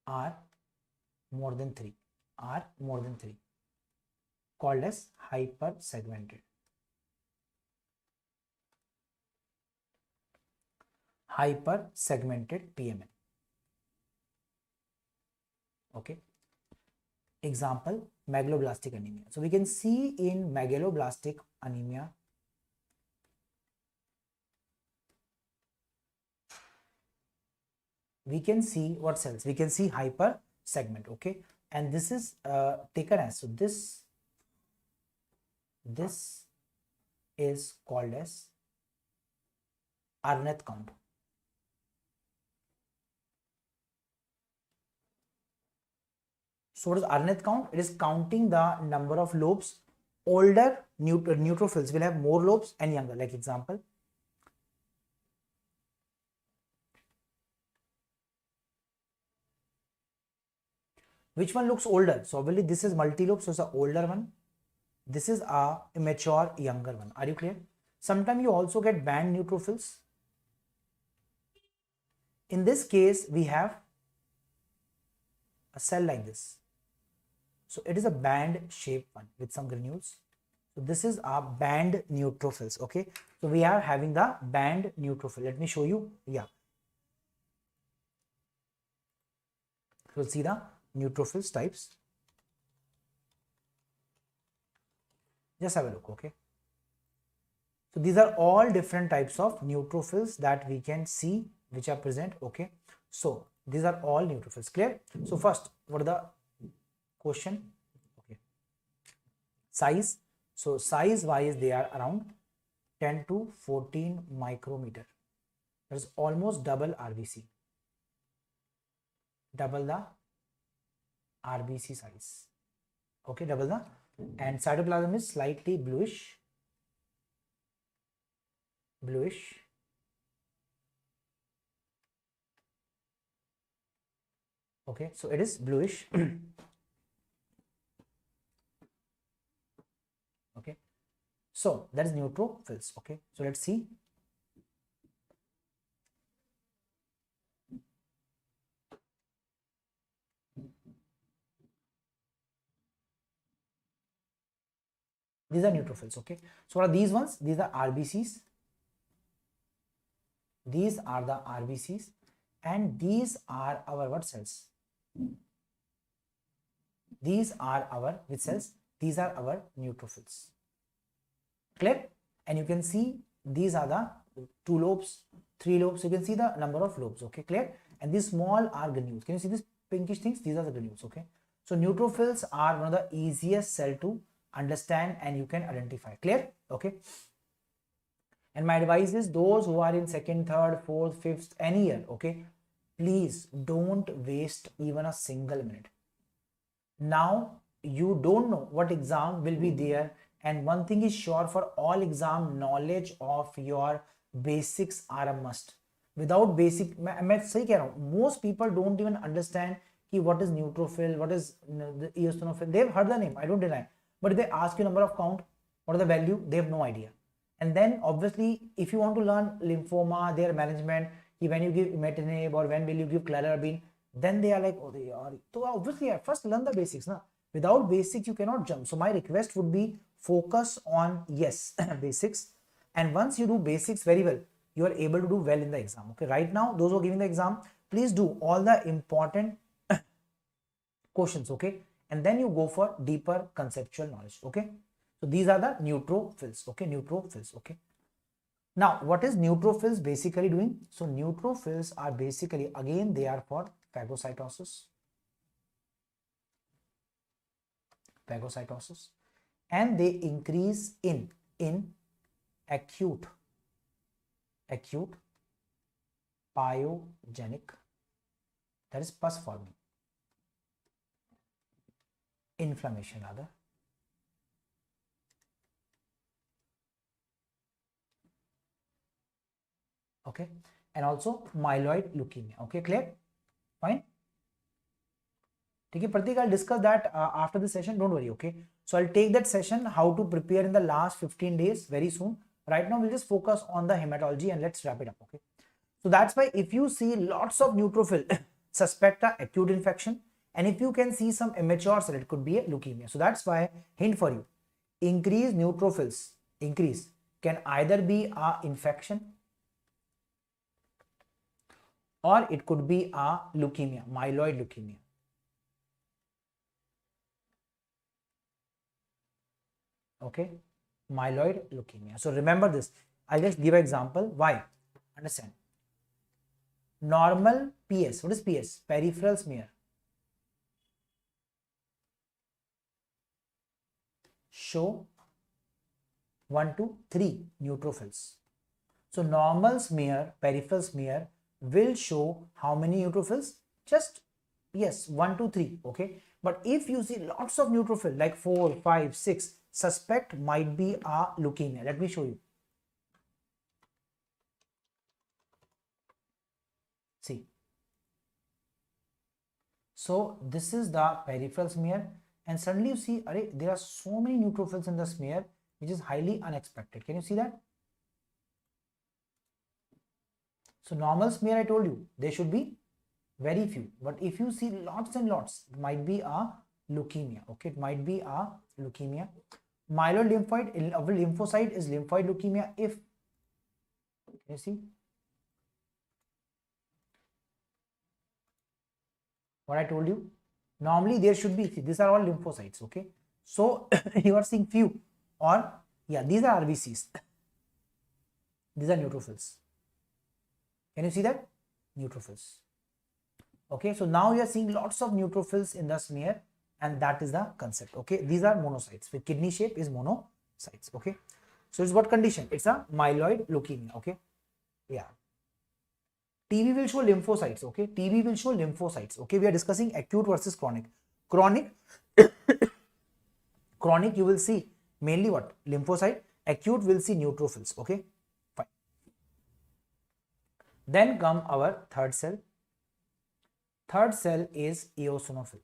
are more than 3, called as hypersegmented. Hypersegmented PMN. Okay. Example, megaloblastic anemia. So we can see in megaloblastic anemia, we can see what cells? We can see hypersegment. Okay, and this is taken as, so this is called as Arnett count. So what is Arnett count? It is counting the number of lobes. Older neutrophils will have more lobes and younger. Like example, which one looks older? So obviously this is multi-lobe, so it's an older one. This is a immature younger one. Are you clear? Sometimes you also get band neutrophils. In this case, we have a cell like this. So it is a band shaped one with some granules. So this is our band neutrophils. Okay, so we are having the band neutrophil. Let me show you. Yeah, so see the neutrophils types. Just have a look. Okay, so these are all different types of neutrophils that we can see which are present. Okay, so these are all neutrophils. Clear? So first, what are the question? Okay, size. So size wise they are around 10 to 14 micrometer. That is almost double RBC, double the RBC size. Okay, double the, and cytoplasm is slightly bluish. Okay, so it is bluish. Okay, so that is neutrophils. Okay, so let's see. These are neutrophils. Okay, so what are these ones? These are RBCs. These are the RBCs, and these are our what cells? These are our which cells? These are our neutrophils. Clear? And you can see these are the 2 lobes, 3 lobes. You can see the number of lobes. Okay, clear? And these small are granules. Can you see these pinkish things? These are the granules. Okay, so neutrophils are one of the easiest cell to understand and you can identify. Clear? Okay. And my advice is those who are in second, third, fourth, fifth, any year, okay, please don't waste even a single minute. Now you don't know what exam will be there, and one thing is sure, for all exam, knowledge of your basics are a must. Without basic, मैं सही कह रहा हूँ, most people don't even understand कि what is neutrophil, what is the eosinophil. They've heard the name, I don't deny, but if they ask you number of count, what is the value, they have no idea. And then obviously if you want to learn lymphoma, their management, when you give imatinib or when will you give cladribine, then they are like, oh, they are. So obviously first learn the basics. Na? Without basics you cannot jump. So my request would be focus on, yes, basics, and once you do basics very well, you are able to do well in the exam. Okay, right now those who are giving the exam, please do all the important questions. Okay, and then you go for deeper conceptual knowledge. Okay, so these are the neutrophils. Okay, neutrophils. Okay, now what is neutrophils basically doing? So neutrophils are basically, again, they are for phagocytosis, and they increase in acute pyogenic, that is pus forming inflammation rather, okay, and also myeloid leukemia. Okay, clear? Fine. Okay, Pratik, I'll discuss that after the session, don't worry. Okay, so I'll take that session how to prepare in the last 15 days very soon. Right now we'll just focus on the hematology and let's wrap it up. Okay, so that's why if you see lots of neutrophil, suspect a acute infection, and if you can see some immature cell, it could be a leukemia. So that's why, hint for you, increased neutrophils can either be a infection or it could be a leukemia, myeloid leukemia. Okay, myeloid leukemia. So remember this. I'll just give an example. Why? Understand. Normal PS. What is PS? Peripheral smear show 1 to 3 neutrophils. So normal smear, peripheral smear will show how many neutrophils? Just, yes, 1 to 3. Okay, but if you see lots of neutrophil like 4, 5, 6, suspect might be a leukemia. Let me show you. See, so this is the peripheral smear, and suddenly you see, there are so many neutrophils in the smear, which is highly unexpected. Can you see that? So normal smear, I told you, there should be very few, but if you see lots and lots, it might be a leukemia. Okay, it might be a leukemia. Myeloid lymphoid, our lymphocyte is lymphoid leukemia. If, can you see what I told you? Normally there should be, see, these are all lymphocytes. Okay, so you are seeing few, or yeah, these are RBCs, these are neutrophils. Can you see that? Neutrophils. Okay, so now you are seeing lots of neutrophils in the smear, and that is the concept. Okay, these are monocytes. With kidney shape is monocytes. Okay, so it's what condition? It's a myeloid leukemia. Okay, yeah. TB will show lymphocytes. Okay, TB will show lymphocytes. Okay, we are discussing acute versus chronic. Chronic you will see mainly what? Lymphocyte. Acute will see neutrophils. Okay, fine. Then come our third cell. Third cell is eosinophil.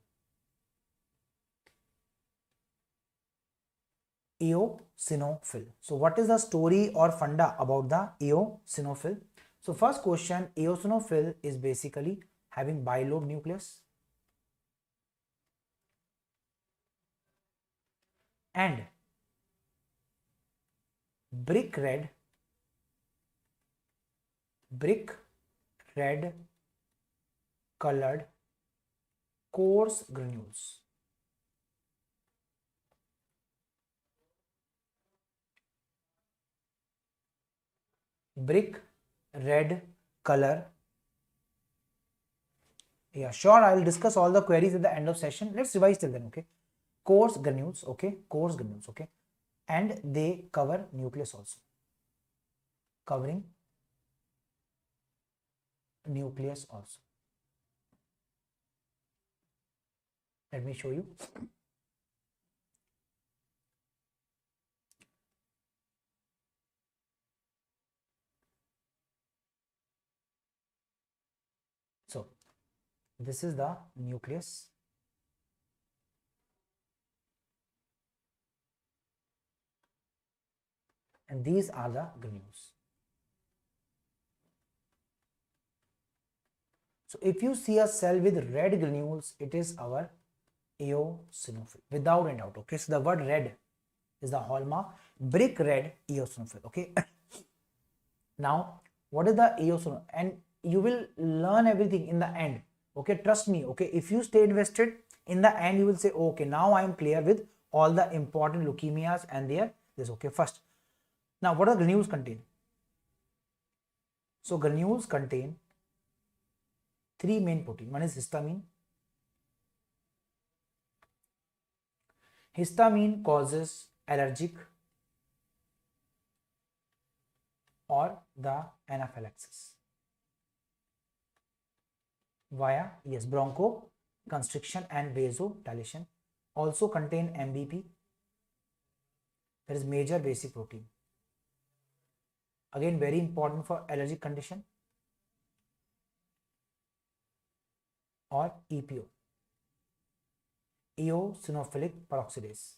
Eosinophil. So what is the story or funda about the eosinophil? So first question, eosinophil is basically having bilobe nucleus and brick red colored coarse granules. Brick red color. Yeah, sure, I will discuss all the queries at the end of session. Let's revise till then. Okay, coarse granules. Okay, coarse granules. Okay, and they cover nucleus also, covering nucleus also. Let me show you. So this is the nucleus, and these are the granules. So if you see a cell with red granules, it is our eosinophil, without any doubt. Okay, so the word red is the hallmark. Brick red eosinophil. Okay. Now, what is the eosinophil? And you will learn everything in the end. Okay, trust me. Okay, if you stay invested, in the end you will say, okay, now I am clear with all the important leukemias and their this. Okay, first, now what does granules contain? So granules contain three main protein. One is histamine. Histamine causes allergic or the anaphylaxis via bronchoconstriction and vasodilation. Also contain MBP, that is major basic protein. Again, very important for allergic condition, or EPO, eosinophilic peroxidase.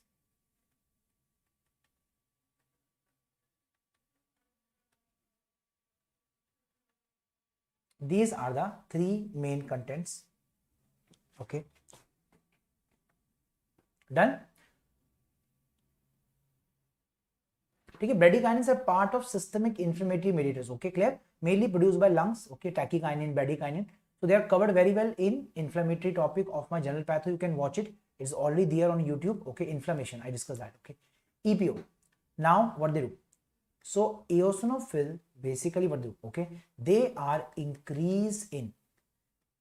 These are the three main contents. Okay, done. ठीक है, bradykinin are part of systemic inflammatory mediators. Okay, clear? Mainly produced by lungs. Okay, tachykinin, bradykinin. So they are covered very well in inflammatory topic of my general patho. You can watch it. It's already there on YouTube. Okay, inflammation. I discussed that. Okay, EPO. Now what they do? So eosinophil basically what they do? Okay, they are increase in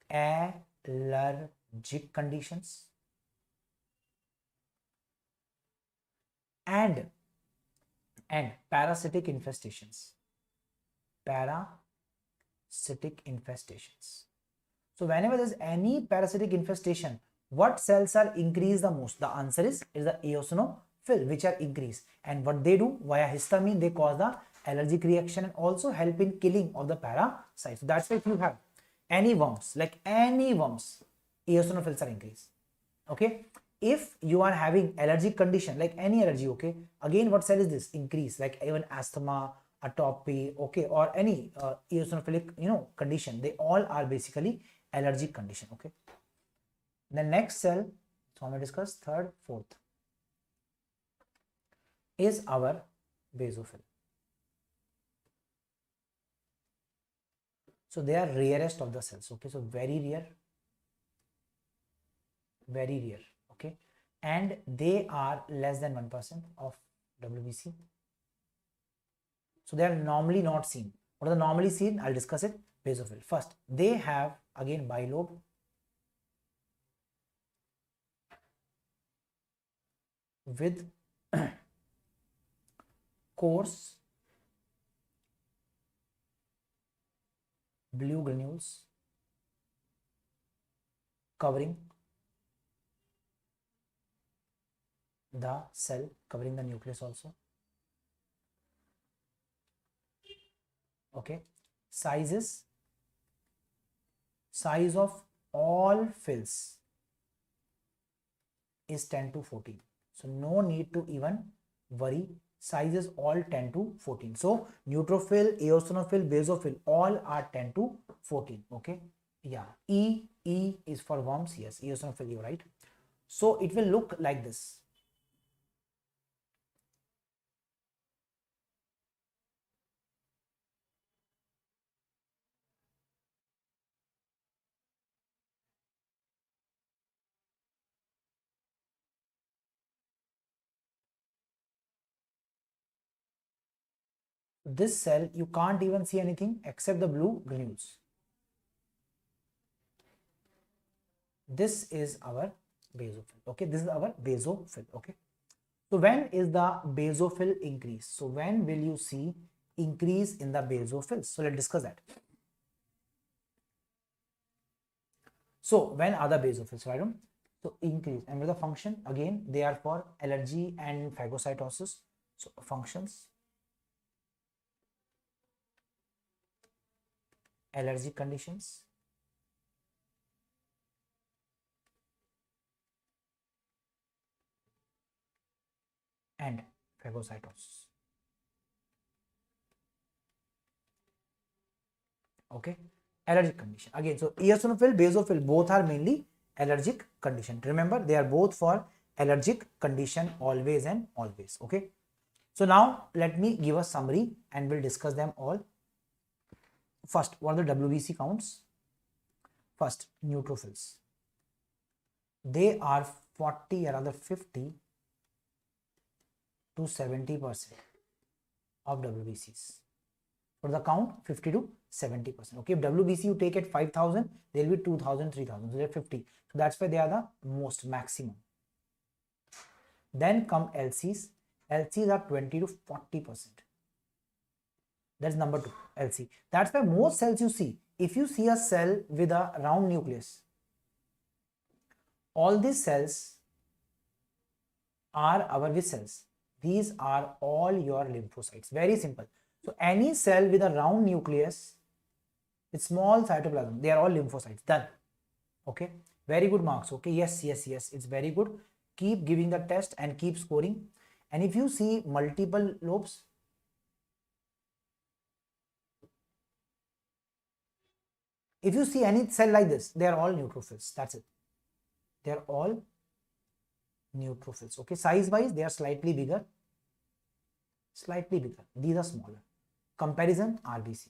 allergic conditions and parasitic infestations. So whenever there is any parasitic infestation, what cells are increased the most? The answer is the eosinophil, which are increased. And what they do via histamine, they cause the allergic reaction and also help in killing of the parasites. So that's why if you have any worms, like any worms, eosinophils are increased. Okay, if you are having allergic condition like any allergy, okay, again what cell is this? Increase, like even asthma, atopy, okay, or any eosinophilic condition, they all are basically allergic condition. Okay, the next cell, so I'm going to discuss third, fourth, is our basophil. So they are rarest of the cells. Okay, so very rare, okay, and they are less than 1% of WBC. So they are normally not seen. What are the normally seen? I'll discuss it. Basophil. First, they have again bilobe, with coarse blue granules covering the cell, covering the nucleus also. Okay, size of all fills is 10 to 14. So no need to even worry. Sizes all 10 to 14. So neutrophil, eosinophil, basophil all are 10 to 14. Okay, yeah, E is for worms. Yes, eosinophil, you're right. So it will look like this. This cell, you can't even see anything except the blue granules. This is our basophil. Okay, this is our basophil. Okay, so when is the basophil increase? So when will you see increase in the basophils? So let's discuss that. So when are the basophils? Right? So increase, and with the function again, they are for allergy and phagocytosis. So functions, allergic conditions, and phagocytosis. Okay, allergic condition again. So eosinophil, basophil, both are mainly allergic condition. Remember, they are both for allergic condition always and always. Okay, so now let me give a summary and we'll discuss them all. First, what are the WBC counts? First, neutrophils. They are 40 or rather 50 to 70% of WBCs. For the count, 50 to 70%. Okay, if WBC you take at 5,000, there will be 2,000, 3,000. So they're 50. So that's why they are the most maximum. Then come LCs. LCs are 20 to 40%. That's number 2, LC. That's why most cells you see, if you see a cell with a round nucleus, all these cells are our which cells? These are all your lymphocytes. Very simple. So any cell with a round nucleus with small cytoplasm, they are all lymphocytes. Done. Okay. Very good marks. Okay. Yes. It's very good. Keep giving the test and keep scoring. And if you see multiple lobes, if you see any cell like this, they are all neutrophils. That's it. They are all neutrophils. Okay. Size wise, they are slightly bigger. Slightly bigger. These are smaller. Comparison RBC.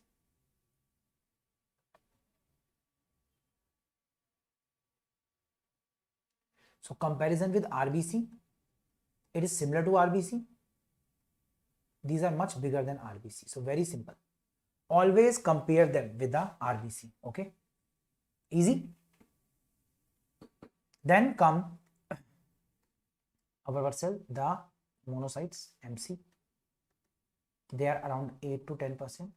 So comparison with RBC, it is similar to RBC. These are much bigger than RBC. So very simple. Always compare them with the RBC. Okay. Easy. Then come our cell, the monocytes, MC. They are around 8 to 10%.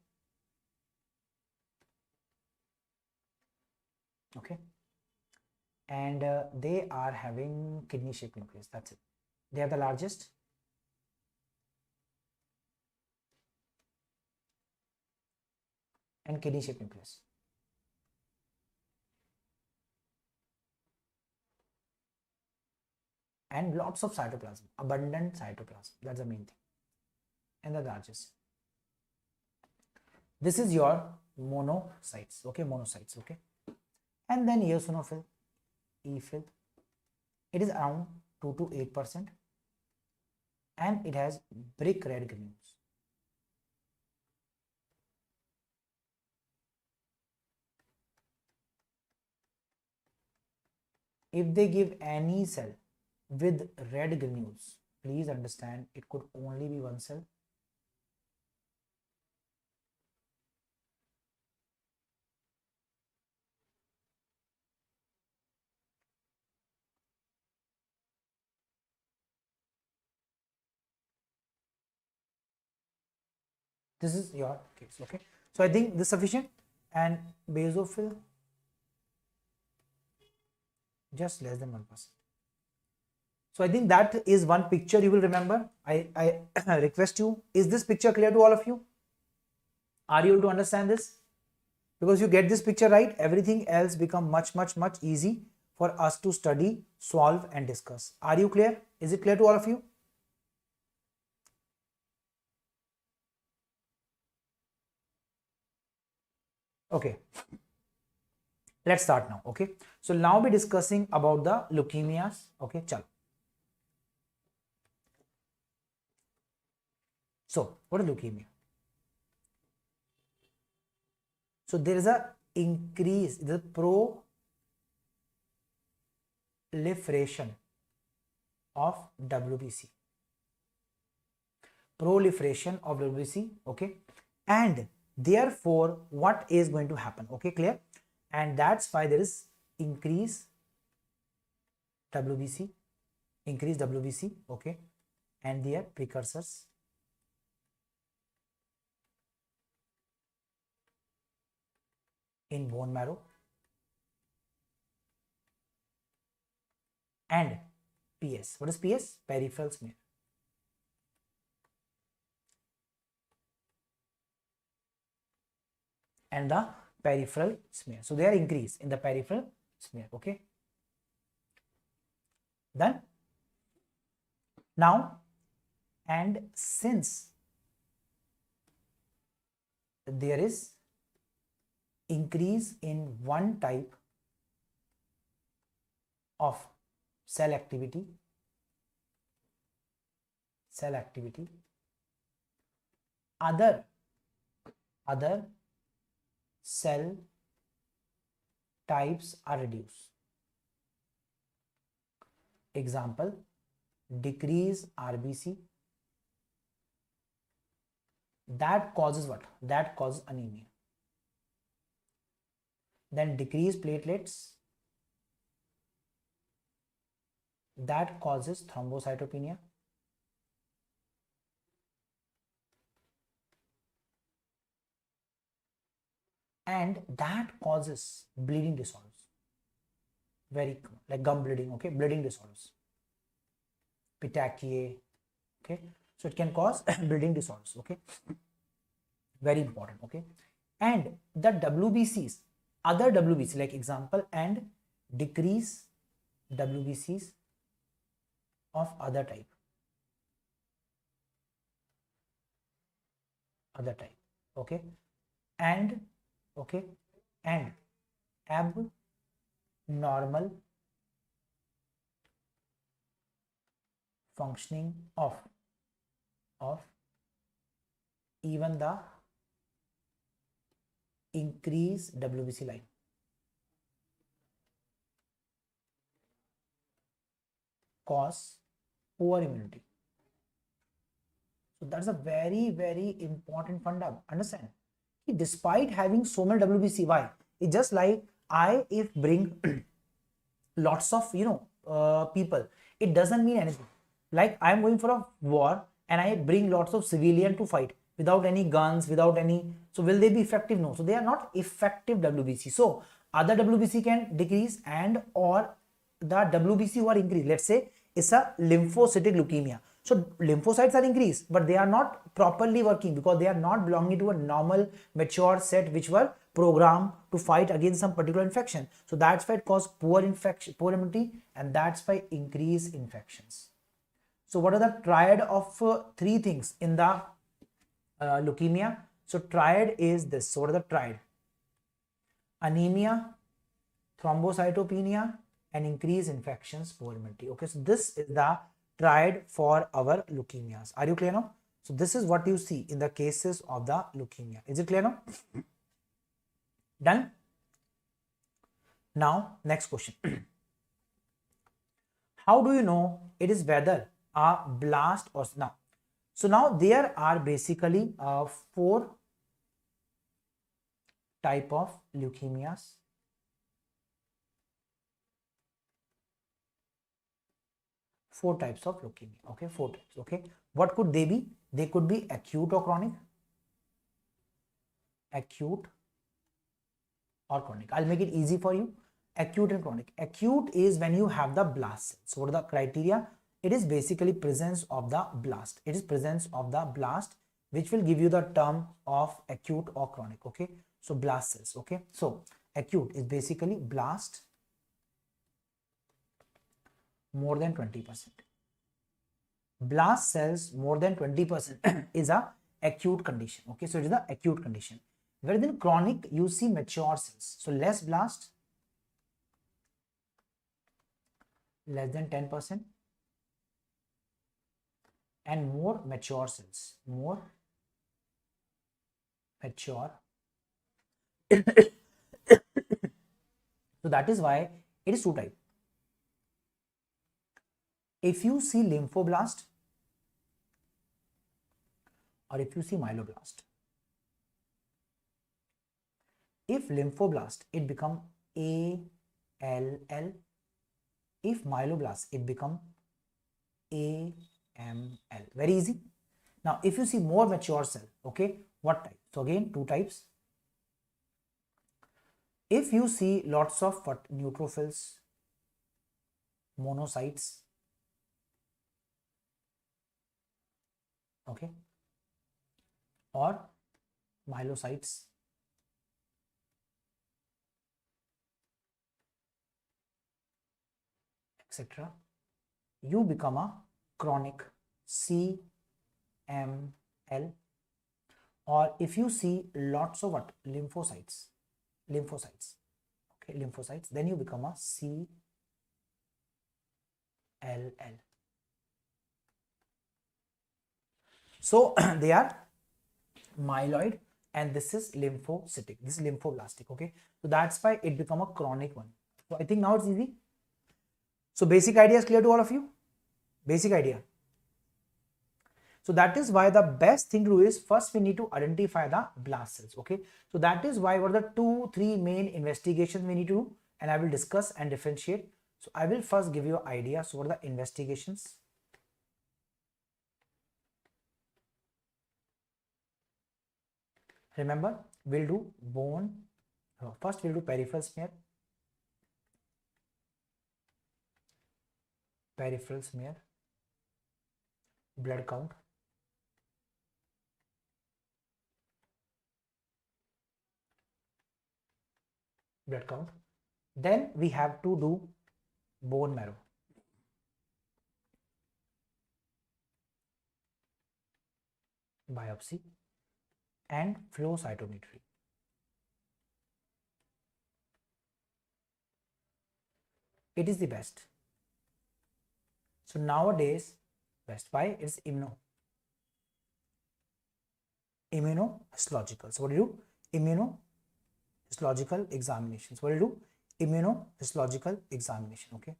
Okay. And they are having kidney shaped nucleus. That's it. They are the largest. And kidney shaped nucleus. And lots of cytoplasm, abundant cytoplasm. That's the main thing. And the largest. This is your monocytes. Okay, monocytes. Okay. And then eosinophil, ephil. It is around 2 to 8%. And it has brick red granules. If they give any cell with red granules, please understand it could only be one cell. This is your case. Okay. So I think this is sufficient. And basophil, just less than 1%. So I think that is one picture you will remember. I request you, is this picture clear to all of you? Are you able to understand this? Because you get this picture right, everything else become much easy for us to study, solve and discuss. Are you clear? Is it clear to all of you? Okay. Let's start now. Okay. So now we're discussing about the leukemias. Okay. Chalo. So what is leukemia? So there is a increase, the proliferation of WBC. Proliferation of WBC. Okay. and therefore what is going to happen? Okay, clear? And that's why there is increase WBC, okay, and their precursors in bone marrow and PS. What is PS? Peripheral smear. And the peripheral smear. So they are increased in the peripheral smear. Okay. Then now, and since there is increase in one type of cell activity, other cell types are reduced. Example, decrease RBC. That causes what? That causes anemia. Then decrease platelets. That causes thrombocytopenia. And that causes bleeding disorders. Very common, like gum bleeding, okay, bleeding disorders. Petechiae, okay. So it can cause bleeding disorders, okay. Very important, okay. And the WBCs, other WBC, like example, and decrease WBCs of other type, okay, and okay, and abnormal functioning of even the increased WBC line. Cause poor immunity. So that's a very, very important funda. Understand? Despite having so many WBC, why? It's just like if bring lots of people, it doesn't mean anything. Like I'm going for a war and I bring lots of civilian to fight without any guns, without any. So will they be effective? No. So they are not effective WBC. So other WBC can decrease and or the WBC who are increased. Let's say it's a lymphocytic leukemia. So lymphocytes are increased, but they are not properly working because they are not belonging to a normal mature set which were programmed to fight against some particular infection. So that's why it causes poor immunity, and that's why increase infections. So what are the triad of three things in the leukemia? So triad is this. So what are the triad? Anemia, thrombocytopenia, and increase infections, poor immunity. Okay, so this is the triad for our leukemias. Are you clear now? So this is what you see in the cases of the leukemia. Is it clear now? Done? Now, next question. How do you know it is whether a blast or now? So now there are basically 4 type of leukemias. Four types of leukemia. Okay, 4 types. Okay, what could they be? They could be acute or chronic. Acute or chronic. I'll make it easy for you. Acute and chronic. Acute is when you have the blast cells. So what are the criteria? It is basically presence of the blast. It is presence of the blast which will give you the term of acute or chronic. Okay, so blast cells. Okay, so acute is basically blast more than 20%. Blast cells more than 20% is a acute condition. Okay, so it is the acute condition. Whereas in chronic, you see mature cells. So less blast, less than 10%, and more mature cells, more mature. So that is why it is 2 types. If you see lymphoblast or if you see myeloblast, If lymphoblast, it become ALL. If myeloblast, it become AML. Very easy. Now, if you see more mature cell, okay, what type? So again, two types. If you see lots of what, neutrophils, monocytes, okay, or myelocytes, etc., you become a chronic CML. Or if you see lots of what, lymphocytes, okay, lymphocytes, then you become a CLL. So they are myeloid and this is lymphocytic, this is lymphoblastic, okay. So that's why it become a chronic one. So I think now it's easy. So basic idea is clear to all of you? Basic idea. So that is why the best thing to do is first we need to identify the blast cells, okay. So that is why what are the 2-3 main investigations we need to do, and I will discuss and differentiate. So I will first give you an idea. So what are the investigations? Remember, we'll do bone, first we'll do peripheral smear, blood count, then we have to do bone marrow, biopsy, and flow cytometry. It is the best. So nowadays, best. Why? It's immunohistological. So what do you do? Immunohistological examinations. What do you do? Immunohistological examination. Okay.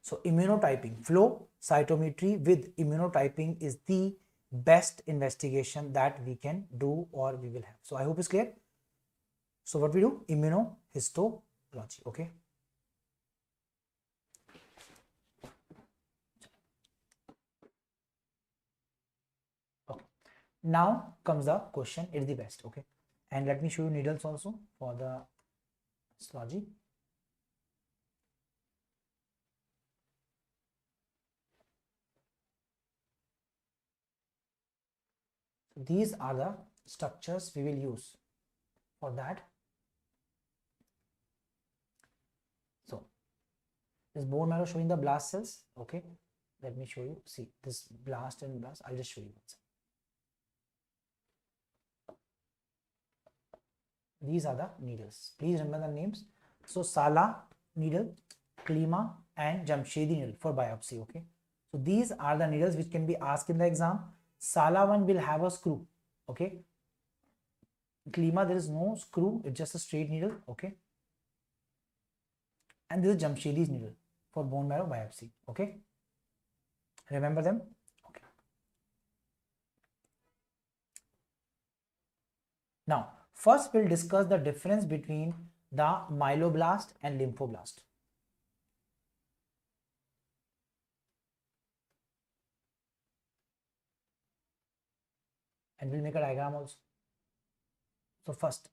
So immunotyping, flow cytometry with immunotyping is the best investigation that we can do or we will have. So I hope it's clear. So what we do? Immunohistology. Okay. Okay. Now comes the question. It is the best. Okay. And let me show you needles also for the histology. These are the structures we will use for that. So this bone marrow showing the blast cells. Okay, let me show you. See this blast and blast. I'll just show you. These are the needles. Please remember the names. So Sala needle, Klima, and Jamshedi needle for biopsy. Okay. So these are the needles which can be asked in the exam. Sala one will have a screw. Okay. Klima, there is no screw. It's just a straight needle. Okay. And this is Jamshedi's needle for bone marrow biopsy. Okay. Remember them? Okay. Now, first we'll discuss the difference between the myeloblast and lymphoblast. And we'll make a diagram also. So first,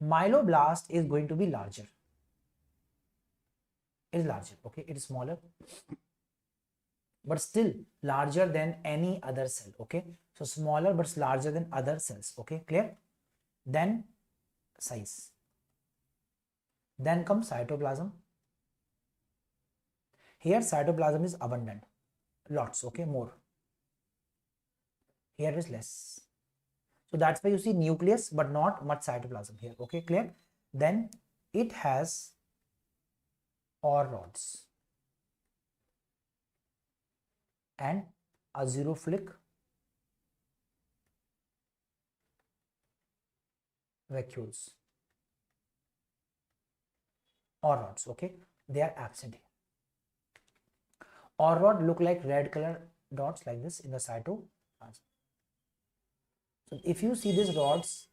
myeloblast is going to be larger. It is larger, okay? It is smaller, but still larger than any other cell, okay? So smaller but larger than other cells, okay? Clear? Then size. Then comes cytoplasm. Here cytoplasm is abundant, lots, okay? More. Here is less. So that's why you see nucleus but not much cytoplasm here, okay? Clear? Then it has OR rods and azurophilic vacuoles. OR rods, okay? They are absent here. OR rod look like red color dots like this in the cytoplasm. So if you see these rods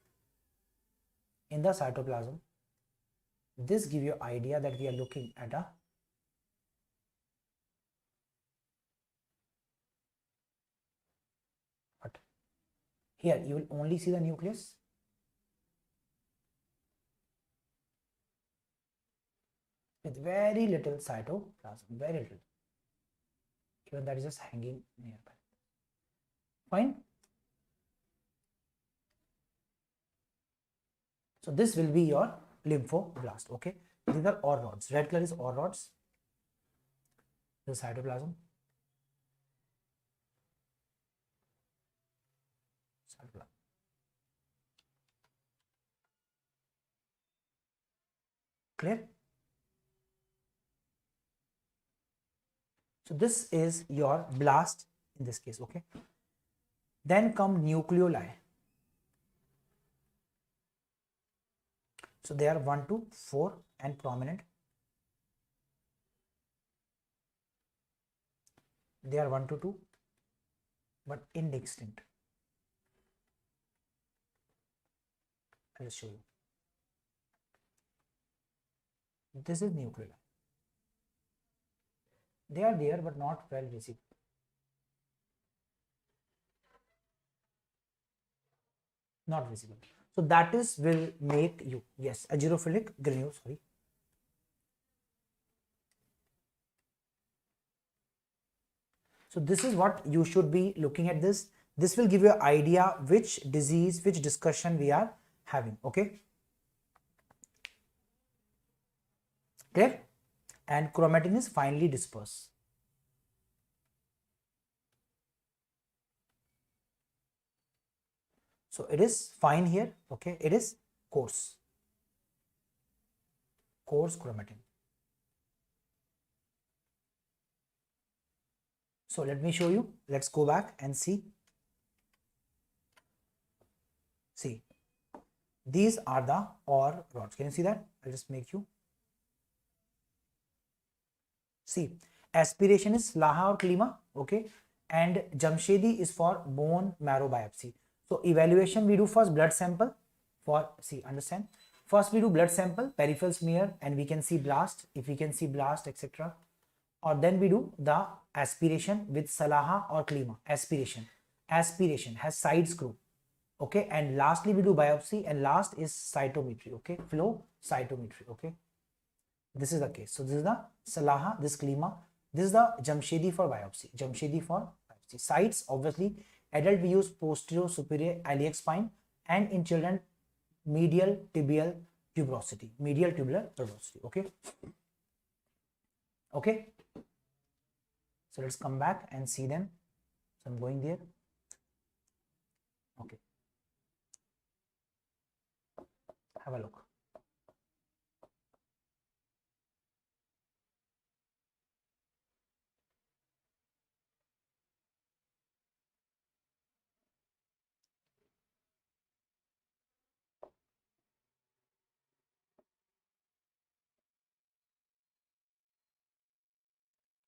in the cytoplasm, this give you idea that we are looking at a what? Here you will only see the nucleus. With very little cytoplasm, very little. Even that is just hanging nearby. Fine. So this will be your lymphoblast. Okay. These are OR rods. Red color is OR rods. The cytoplasm. Clear? So this is your blast in this case. Okay. Then come nucleoli. So they are 1 to 4 and prominent. They are 1 to 2 but indistinct. I'll just show you. This is nucleoli. They are there but not well visible. Not visible. So that is will make you, yes, agerophilic granule, sorry. So this is what you should be looking at this. This will give you an idea which disease, which discussion we are having. Okay. Clear? And chromatin is finely dispersed. So it is fine here. Okay. It is coarse. Coarse chromatin. So let me show you. Let's go back and see. See, these are the OR rods. Can you see that? I'll just make you. See, aspiration is Laha or Klima, okay, and Jamshedi is for bone marrow biopsy. So evaluation we do first blood sample for, see, understand? First we do blood sample, peripheral smear, and we can see blast, if we can see blast, etc. Or then we do the aspiration with Salaha or Klima. Aspiration has side screw, okay, and lastly we do biopsy, and last is cytometry, okay, flow cytometry, okay. This is the case. So this is the Salaha, this Klima, this is the Jamshedi for biopsy. Sites, obviously, adult we use posterior superior iliac spine, and in children medial tibial tuberosity, okay. Okay. So let's come back and see them. So I'm going there. Okay. Have a look.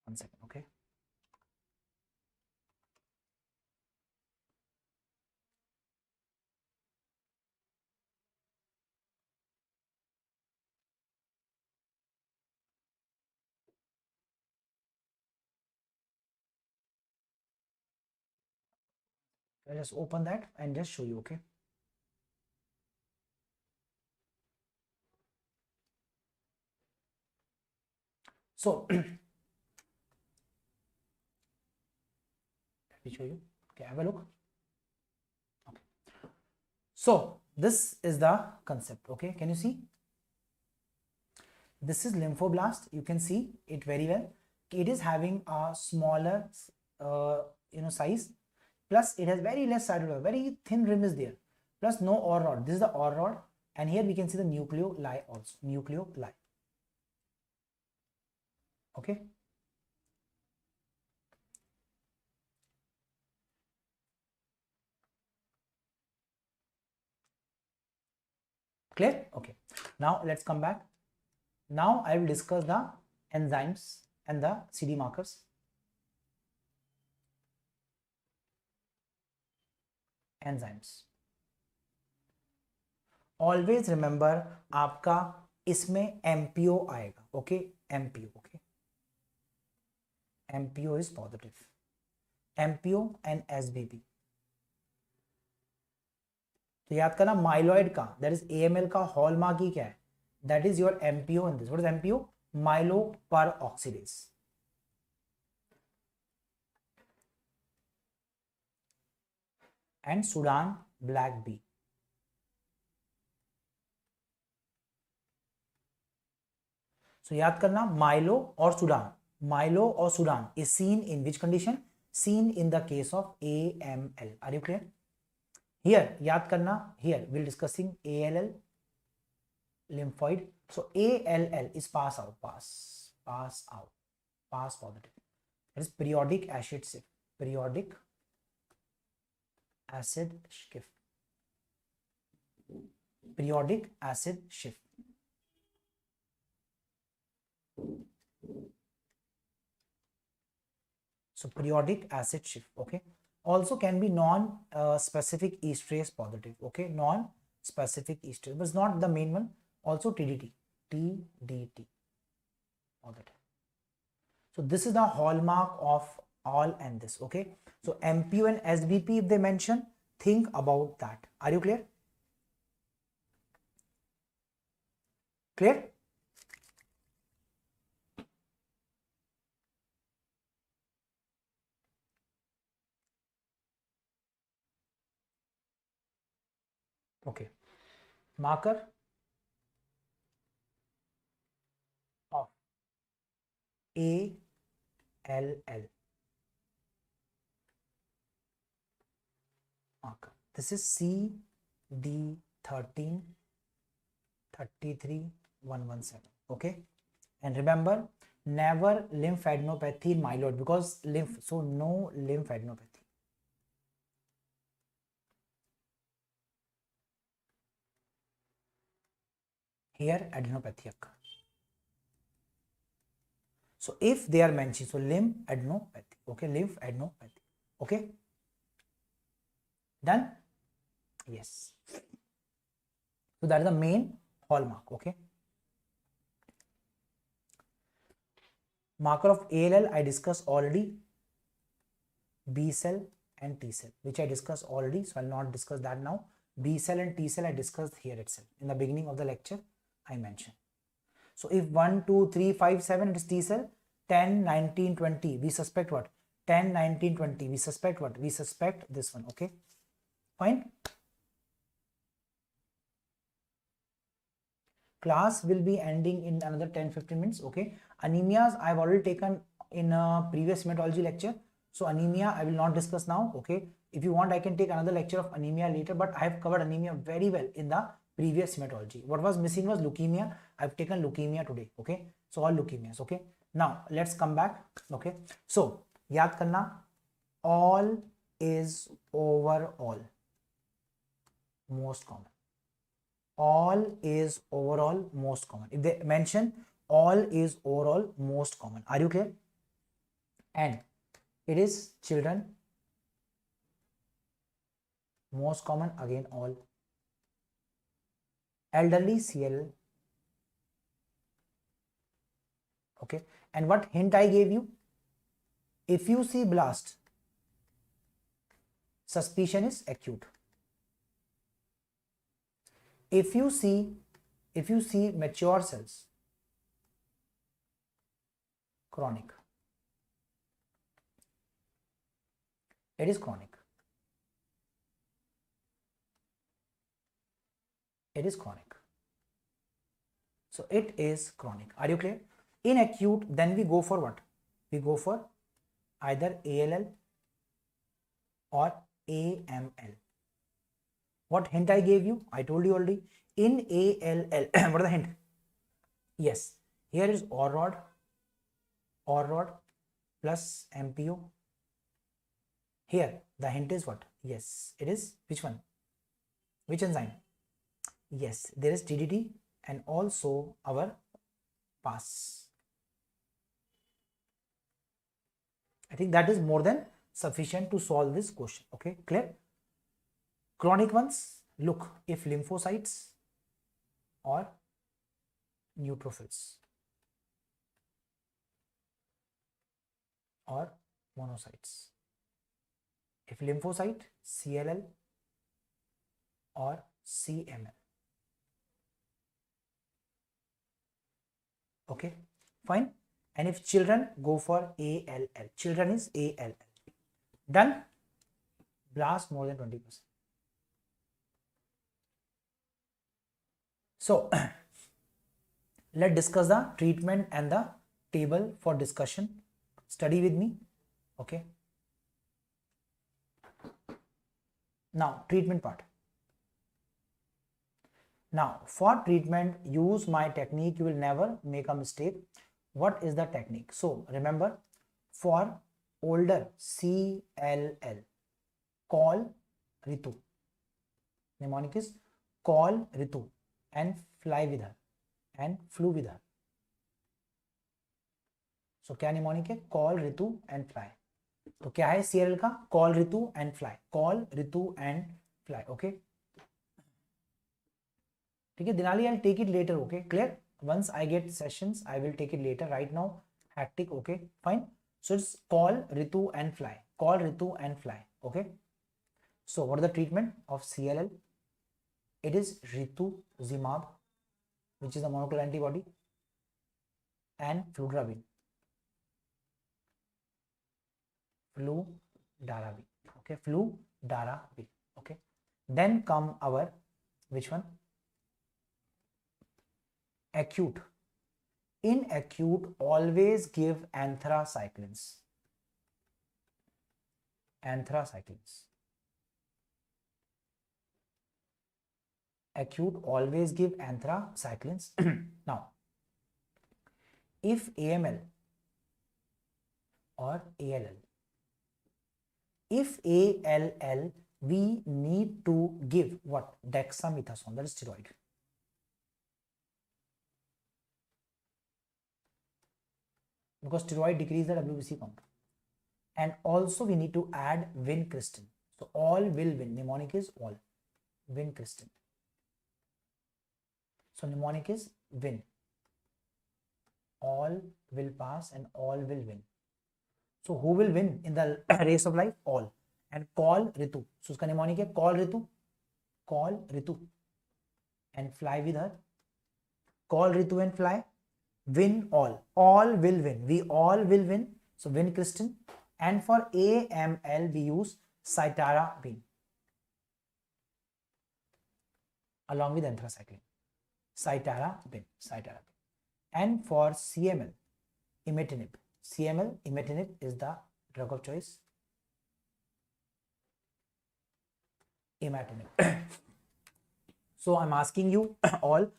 One second, okay. I'll just open that and just show you, okay. So let me show you. Okay, have a look. Okay. So this is the concept, okay. Can you see? This is lymphoblast. You can see it very well. It is having a smaller, size. Plus it has very less cytoplasm, very thin rim is there. Plus no OR rod. This is the OR rod, and here we can see the nucleoli also. Nucleoli. Okay. Clear? Okay. Now let's come back. Now I will discuss the enzymes and the CD markers. Enzymes. Always remember आपका इसमें MPO आएगा, okay, MPO, okay, MPO is positive, MPO and SBP. तो याद करना myeloid का, that is AML का hallmark ही क्या है, that is your MPO in this. What is MPO? Myeloperoxidase. And Sudan black B. So याद करना माइलो और सुडान, माइलो और Sudan is seen in which condition? Seen in the case of AML. Are you clear? Here याद करना, here will discussing ALL lymphoid. So ALL is pass out, pass out, pass positive. That is periodic acid shift, periodic acid shift, periodic acid shift. So periodic acid shift, okay. Also can be non-specific esterase positive, okay, non-specific esterase, but it's not the main one. Also TDT, TDT positive. So this is the hallmark of all and this, okay. So MPO and SBP, if they mention, think about that. Are you clear? Clear? Okay. Marker of ALL. Marker. This is CD13 33117. Okay. And remember, never lymphadenopathy in myeloid because lymph, so no lymphadenopathy. Here adenopathy occurs. So if they are mentioned, so lymphadenopathy, okay, lymphadenopathy, okay, done? Yes. So that is the main hallmark, okay. Marker of ALL I discussed already, B cell and T cell, which I discussed already, so I'll not discuss that now. B cell and T cell I discussed here itself in the beginning of the lecture I mentioned. So if 1, 2, 3, 5, 7 it is T cell, 10, 19, 20 we suspect what? 10, 19, 20 we suspect what? We suspect this one, okay, fine. Class will be ending in another 10-15 minutes, okay. Anemias I have already taken in a previous hematology lecture, so anemia I will not discuss now, okay. If you want I can take another lecture of anemia later, but I have covered anemia very well in the previous hematology. What was missing was leukemia. I've taken leukemia today, okay. So all leukemias, okay. Now let's come back, okay. So yaad karna, all is overall most common. All is overall most common. If they mention all is overall most common, are you clear? And it is children most common, again all. Elderly CL, okay. And what hint I gave you? If you see blast, suspicion is acute. If you see mature cells, chronic. It is chronic. It is chronic. So it is chronic. Are you clear? In acute, then we go for what? We go for either ALL or AML. What hint I gave you? I told you already. In ALL, what is the hint? Yes, here is OR rod plus MPO. Here the hint is what? Yes, it is which one? Which enzyme? Yes, there is TDT and also our pass. I think that is more than sufficient to solve this question. Okay, clear? Chronic ones, look if lymphocytes or neutrophils or monocytes. If lymphocyte, CLL or CML. Okay, fine. And if children, go for ALL. Children is ALL. Done. Blast more than 20%. So let's discuss the treatment and the table for discussion. Study with me. Okay. Now treatment part. Now for treatment, use my technique. You will never make a mistake. What is the technique? So remember, for older CLL, call Ritu. Mnemonic is call Ritu and fly with her and flew with her. So क्या mnemonic है? Call Ritu and fly. तो क्या है CLL का? Call Ritu and fly. Call Ritu and fly. Okay. ठीक है Dinali, I'll take it later. Okay, clear? Once I get sessions, I will take it later. Right now, hectic. Okay, fine. So it's call Ritu and fly. Call Ritu and fly. Okay. So what is the treatment of CLL? It is Rituzumab, which is a monoclonal antibody, and fludarabine. Fludarabine. Okay, fludarabine. Okay. Then come our which one? Acute. In acute, always give anthracyclines. Anthracyclines. Acute, always give anthracyclines. Now, if AML or ALL, if ALL, we need to give what? Dexamethasone, that is steroid. Because steroid decrease the WBC count. And also we need to add vincristine. So all will win. Mnemonic is all. Vincristine. So mnemonic is win. All will pass and all will win. So who will win in the race of life? All. And call Ritu. So uska mnemonic है call Ritu. Call Ritu. And fly with her. Call Ritu and fly. Win all. All will win. We all will win. So vincristine. And for AML we use cytarabine along with anthracycline. Cytarabine. And for CML, imatinib. CML, imatinib is the drug of choice. Imatinib. So I'm asking you all,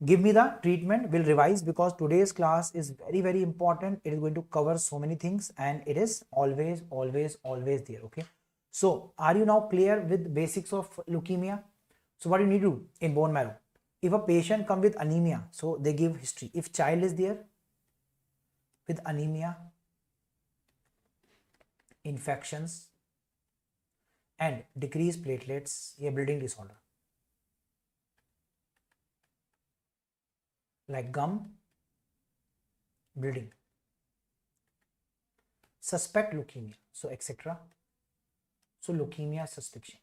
give me the treatment. We'll revise because today's class is very, very important. It is going to cover so many things and it is always there. Okay. So are you now clear with basics of leukemia? So what you need to do in bone marrow? If a patient comes with anemia, so they give history. If child is there with anemia, infections and decreased platelets, a bleeding disorder like gum bleeding, suspect leukemia, so etc. So leukemia suspicion,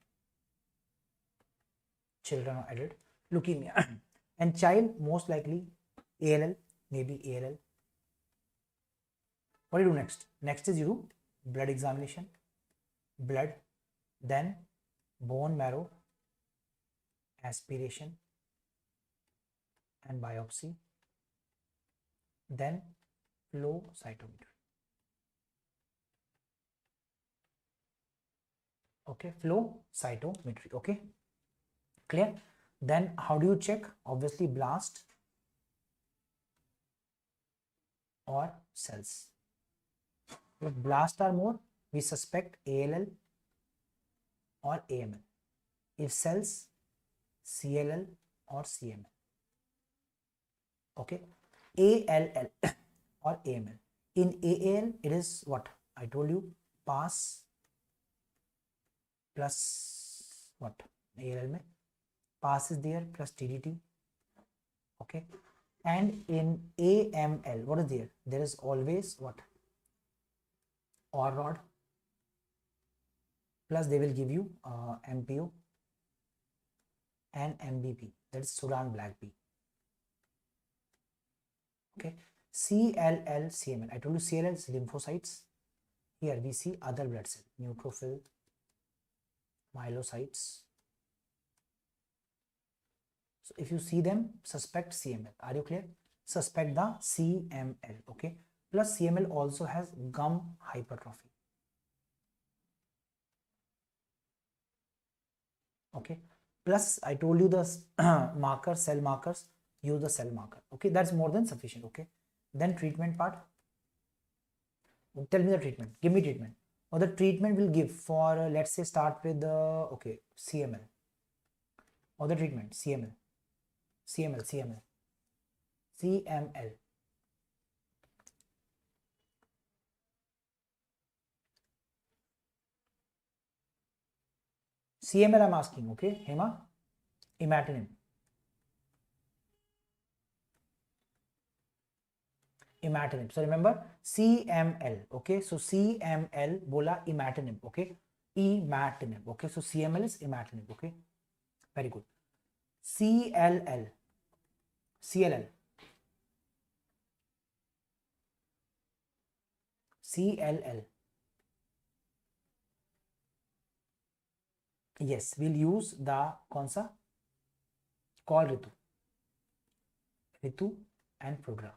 children or adult leukemia and child most likely ALL, maybe ALL. What do you do next? Next is you do blood examination, blood, then bone marrow aspiration and biopsy, then flow cytometry. Okay, flow cytometry. Okay, clear? Then how do you check? Obviously blast or cells. If blast are more, we suspect ALL or AML. If cells, CLL or CML. Okay, ALL or AML. In AAL, it is what I told you, pass plus what ALL में pass is there plus TDT. Okay, and in AML what is there? There is always what? OR rod plus they will give you MPO and MBP, that is Sudan black B. Okay, CLL CML, I told you CLL is lymphocytes. Here we see other blood cell, neutrophil, myelocytes. So if you see them, suspect CML. Are you clear? Suspect the CML. Okay, plus CML also has gum hypertrophy. Okay, plus I told you the marker, cell markers, use the cell marker. Okay, that's more than sufficient. Okay, then treatment part. Tell me the treatment, give me treatment, or the treatment will give for let's say start with the okay CML, or the treatment CML. CML. CML I'm asking. Okay, Hema, imatinib. So remember CML. Okay, so CML bola imatinib. Okay, imatinib. Okay, so CML is imatinib. Okay, very good. CLL. Yes, we'll use the कौन सा? Call Ritu and Prodra.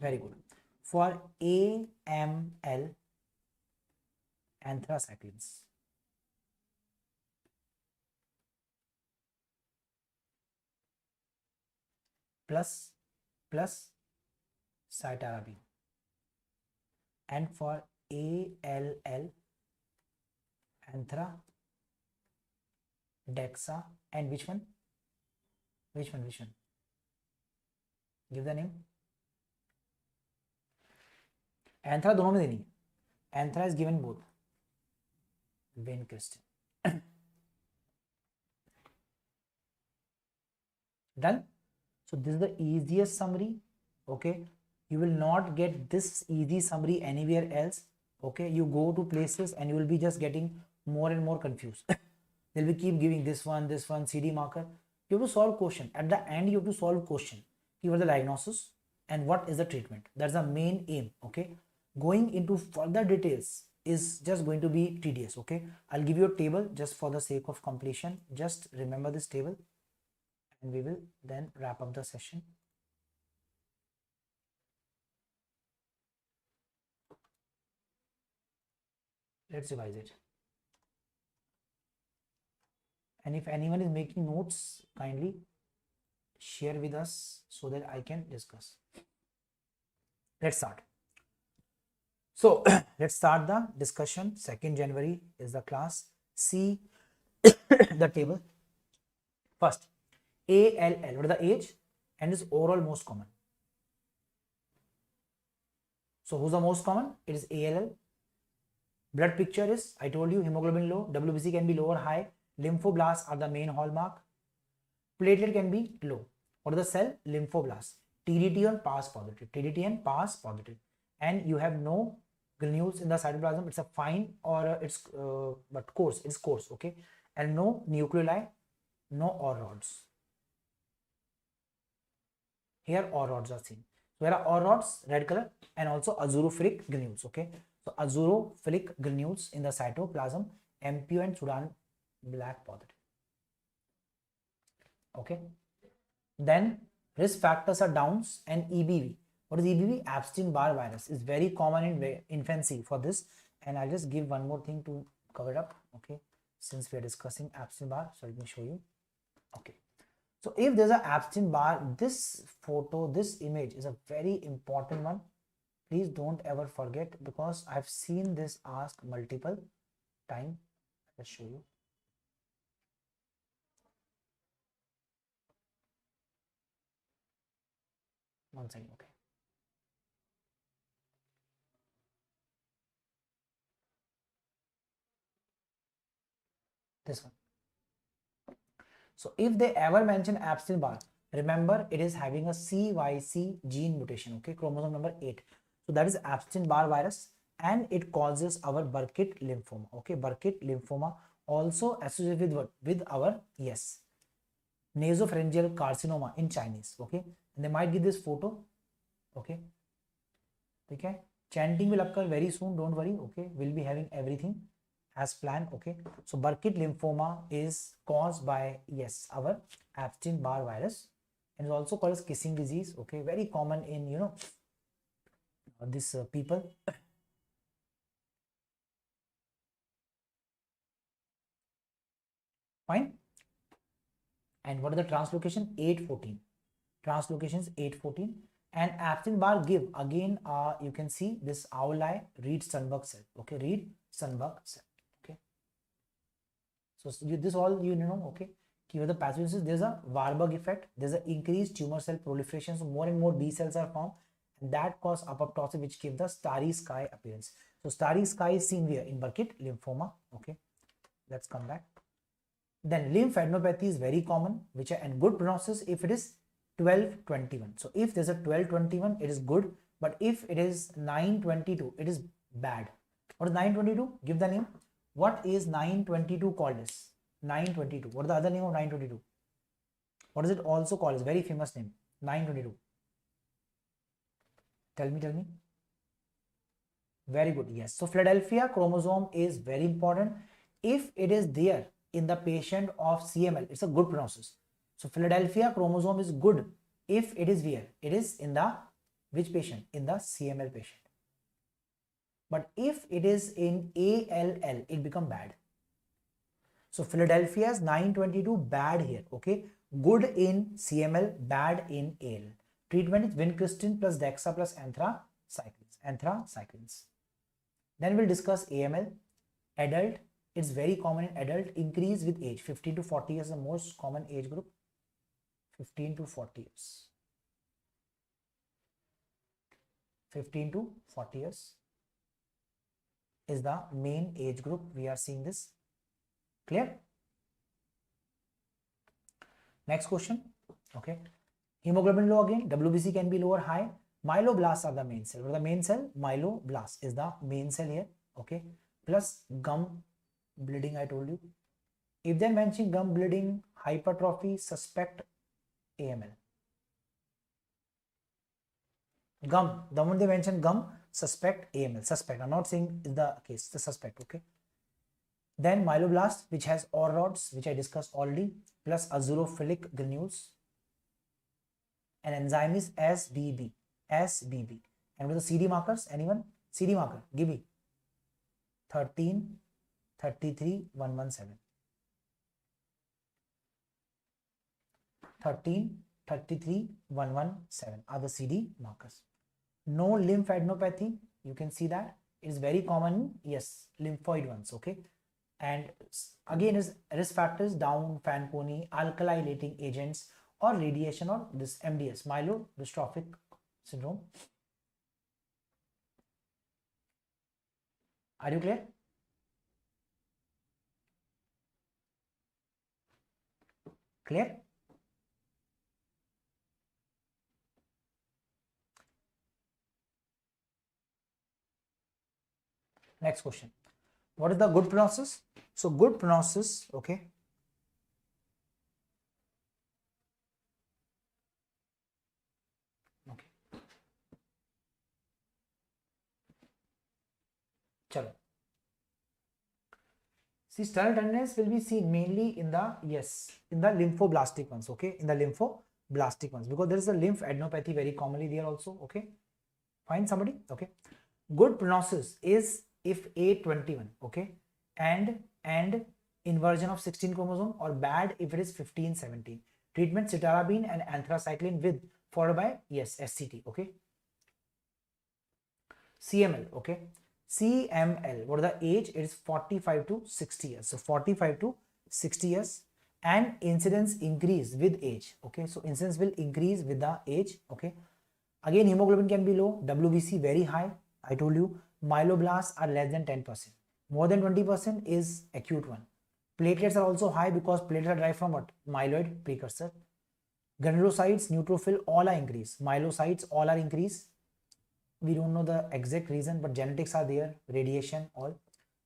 Very good. For AML, anthracyclines. Plus cytarabine. And for ALL, anthra, dexa, and which one? Give the name. Anthra दोनों में देनी है. Anthra is given both. Vincristine. Done. So this is the easiest summary. Okay, you will not get this easy summary anywhere else. Okay, you go to places and you will be just getting more and more confused. They'll be keep giving this one, CD marker. You have to solve question. At the end, you have to solve question. Give the diagnosis and what is the treatment. That's the main aim. Okay, going into further details is just going to be tedious. Okay, I'll give you a table just for the sake of completion. Just remember this table and we will then wrap up the session. Let's revise it. And if anyone is making notes, kindly share with us so that I can discuss. Let's start. So let's start the discussion. 2nd January is the class. See the table. First, ALL, what is the age? And is overall most common. So who's the most common? It is ALL. Blood picture is, I told you, hemoglobin low, WBC can be low or high, lymphoblasts are the main hallmark, platelet can be low. What is the cell? Lymphoblast. TDT and pass positive. And you have no granules in the cytoplasm. It's a fine or it's but coarse. It's coarse. Okay, and no nucleoli, no OR rods. Here OR rods are seen. So here are OR rods, red color, and also azurophilic granules. Okay, so azurophilic granules in the cytoplasm, MPO and Sudan black positive. Okay, then risk factors are Downs and EBV. What is EBV? Epstein-Barr virus is very common in infancy for this. And I'll just give one more thing to cover it up. Okay, since we are discussing Epstein-Barr, so let me show you. Okay, so if there's a Epstein-Barr, this photo, this image is a very important one. Please don't ever forget, because I've seen this asked multiple times. Let's show you. One second. Okay. this one. So if they ever mention Epstein-Barr, remember it is having a CYC gene mutation, okay, chromosome number 8. So that is Epstein-Barr virus, and it causes our Burkitt lymphoma, okay, Burkitt lymphoma, also associated with what? With our, yes, nasopharyngeal carcinoma in Chinese, okay, and they might give this photo, okay, okay. Chanting will occur very soon, don't worry, okay, we'll be having everything as planned, okay. So Burkitt lymphoma is caused by, yes, our Epstein-Barr virus, and is also called as kissing disease, okay, very common in, you know, this people. Fine. And what is the translocation? 814. Translocations 814. And Epstein-Barr give again, you can see this owl eye, Reed-Sternberg cell, okay, Reed-Sternberg cell, okay. So this all you know, okay. Here the pathogenesis, there's a Warburg effect, there's an increased tumor cell proliferation, so more and more B cells are formed, and that cause apoptosis, which give the starry sky appearance. So starry sky is seen here in Burkitt lymphoma, okay. Let's come back. Then lymphadenopathy is very common, which are and good prognosis if it is 1221. So if there's a 1221, it is good, but if it is 922, it is bad. What is 922? Give the name. What is 922 called as? 922. What is the other name of 922? What is it also called as? Very famous name. 922. Tell me. Very good. Yes. So Philadelphia chromosome is very important. If it is there in the patient of CML, it's a good prognosis. So Philadelphia chromosome is good if it is where? It is in the which patient? In the CML patient. But if it is in ALL, it become bad. So Philadelphia's 922 bad here, okay? Good in CML, bad in AL. Treatment is vincristine plus dexa plus anthracyclines. Then we'll discuss AML. Adult, it's very common in adult, increase with age. 15 to 40 years is the most common age group. 15 to 40 years. 15 to 40 years is the main age group. We are seeing this. Clear? Next question. Okay. Hemoglobin low again. WBC can be low or high. Myeloblasts are the main cell. What are the main cell? Myeloblast is the main cell here. Okay. Plus gum bleeding, I told you. If they're mentioning gum bleeding, hypertrophy, suspect AML. Gum, the moment they mention gum, suspect AML. Suspect. I'm not saying is the case, the suspect, okay. Then myeloblast, which has OR rods, which I discussed already, plus azurophilic granules. And enzyme is SBB. SBB. And with the CD markers, anyone? CD marker, give me. 13, 33, 117. 13, 33, 117 are the CD markers. No lymphadenopathy, you can see that. It is very common, yes, lymphoid ones, okay. And again is risk factors down, Fanconi, alkylating agents, or radiation, or this MDS, myelodystrophic syndrome. Are you clear? Clear? Next question. What is the good prognosis? So good prognosis, okay. Okay. Chalo. See, sternal tenderness will be seen mainly in the, yes, in the lymphoblastic ones, okay, in the lymphoblastic ones, because there is a lymphadenopathy very commonly there also, okay. Find somebody, okay. Good prognosis is if 821, okay, and inversion of 16 chromosome, or bad if it is 15, 17. Treatment cytarabine and anthracycline with followed by, yes, SCT, okay. CML, okay. CML, what is the age? It is 45 to 60 years. So 45 to 60 years, and incidence increase with age, okay. So incidence will increase with the age, okay. Again, hemoglobin can be low, WBC very high. I told you myeloblasts are less than 10%. More than 20% is acute one. Platelets are also high because platelets are derived from what? Myeloid precursor. Granulocytes, neutrophil, all are increased. Myelocytes, all are increased. We don't know the exact reason, but genetics are there, radiation, all.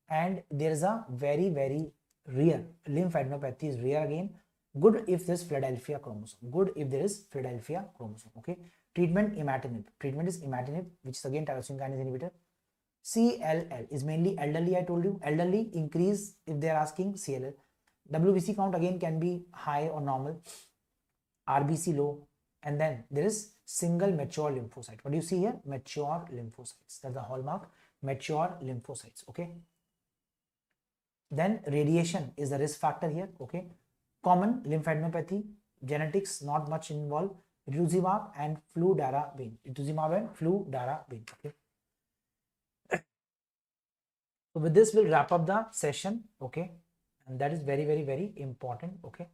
And there is a very, very rare lymphadenopathy is rare again. Good if there is Philadelphia chromosome. Good if there is Philadelphia chromosome. Okay. Treatment imatinib. Treatment is imatinib, which is again tyrosine kinase inhibitor. CLL is mainly elderly. I told you elderly increase if they are asking CLL. WBC count again can be high or normal. RBC low, and then there is single mature lymphocyte. What do you see here? Mature lymphocytes. That's the hallmark. Mature lymphocytes. Okay. Then radiation is the risk factor here. Okay. Common lymphadenopathy, genetics not much involved. Rituximab and fludarabine. Rituximab and fludarabine. Okay. So with this, we'll wrap up the session. Okay. And that is very, very, very important. Okay.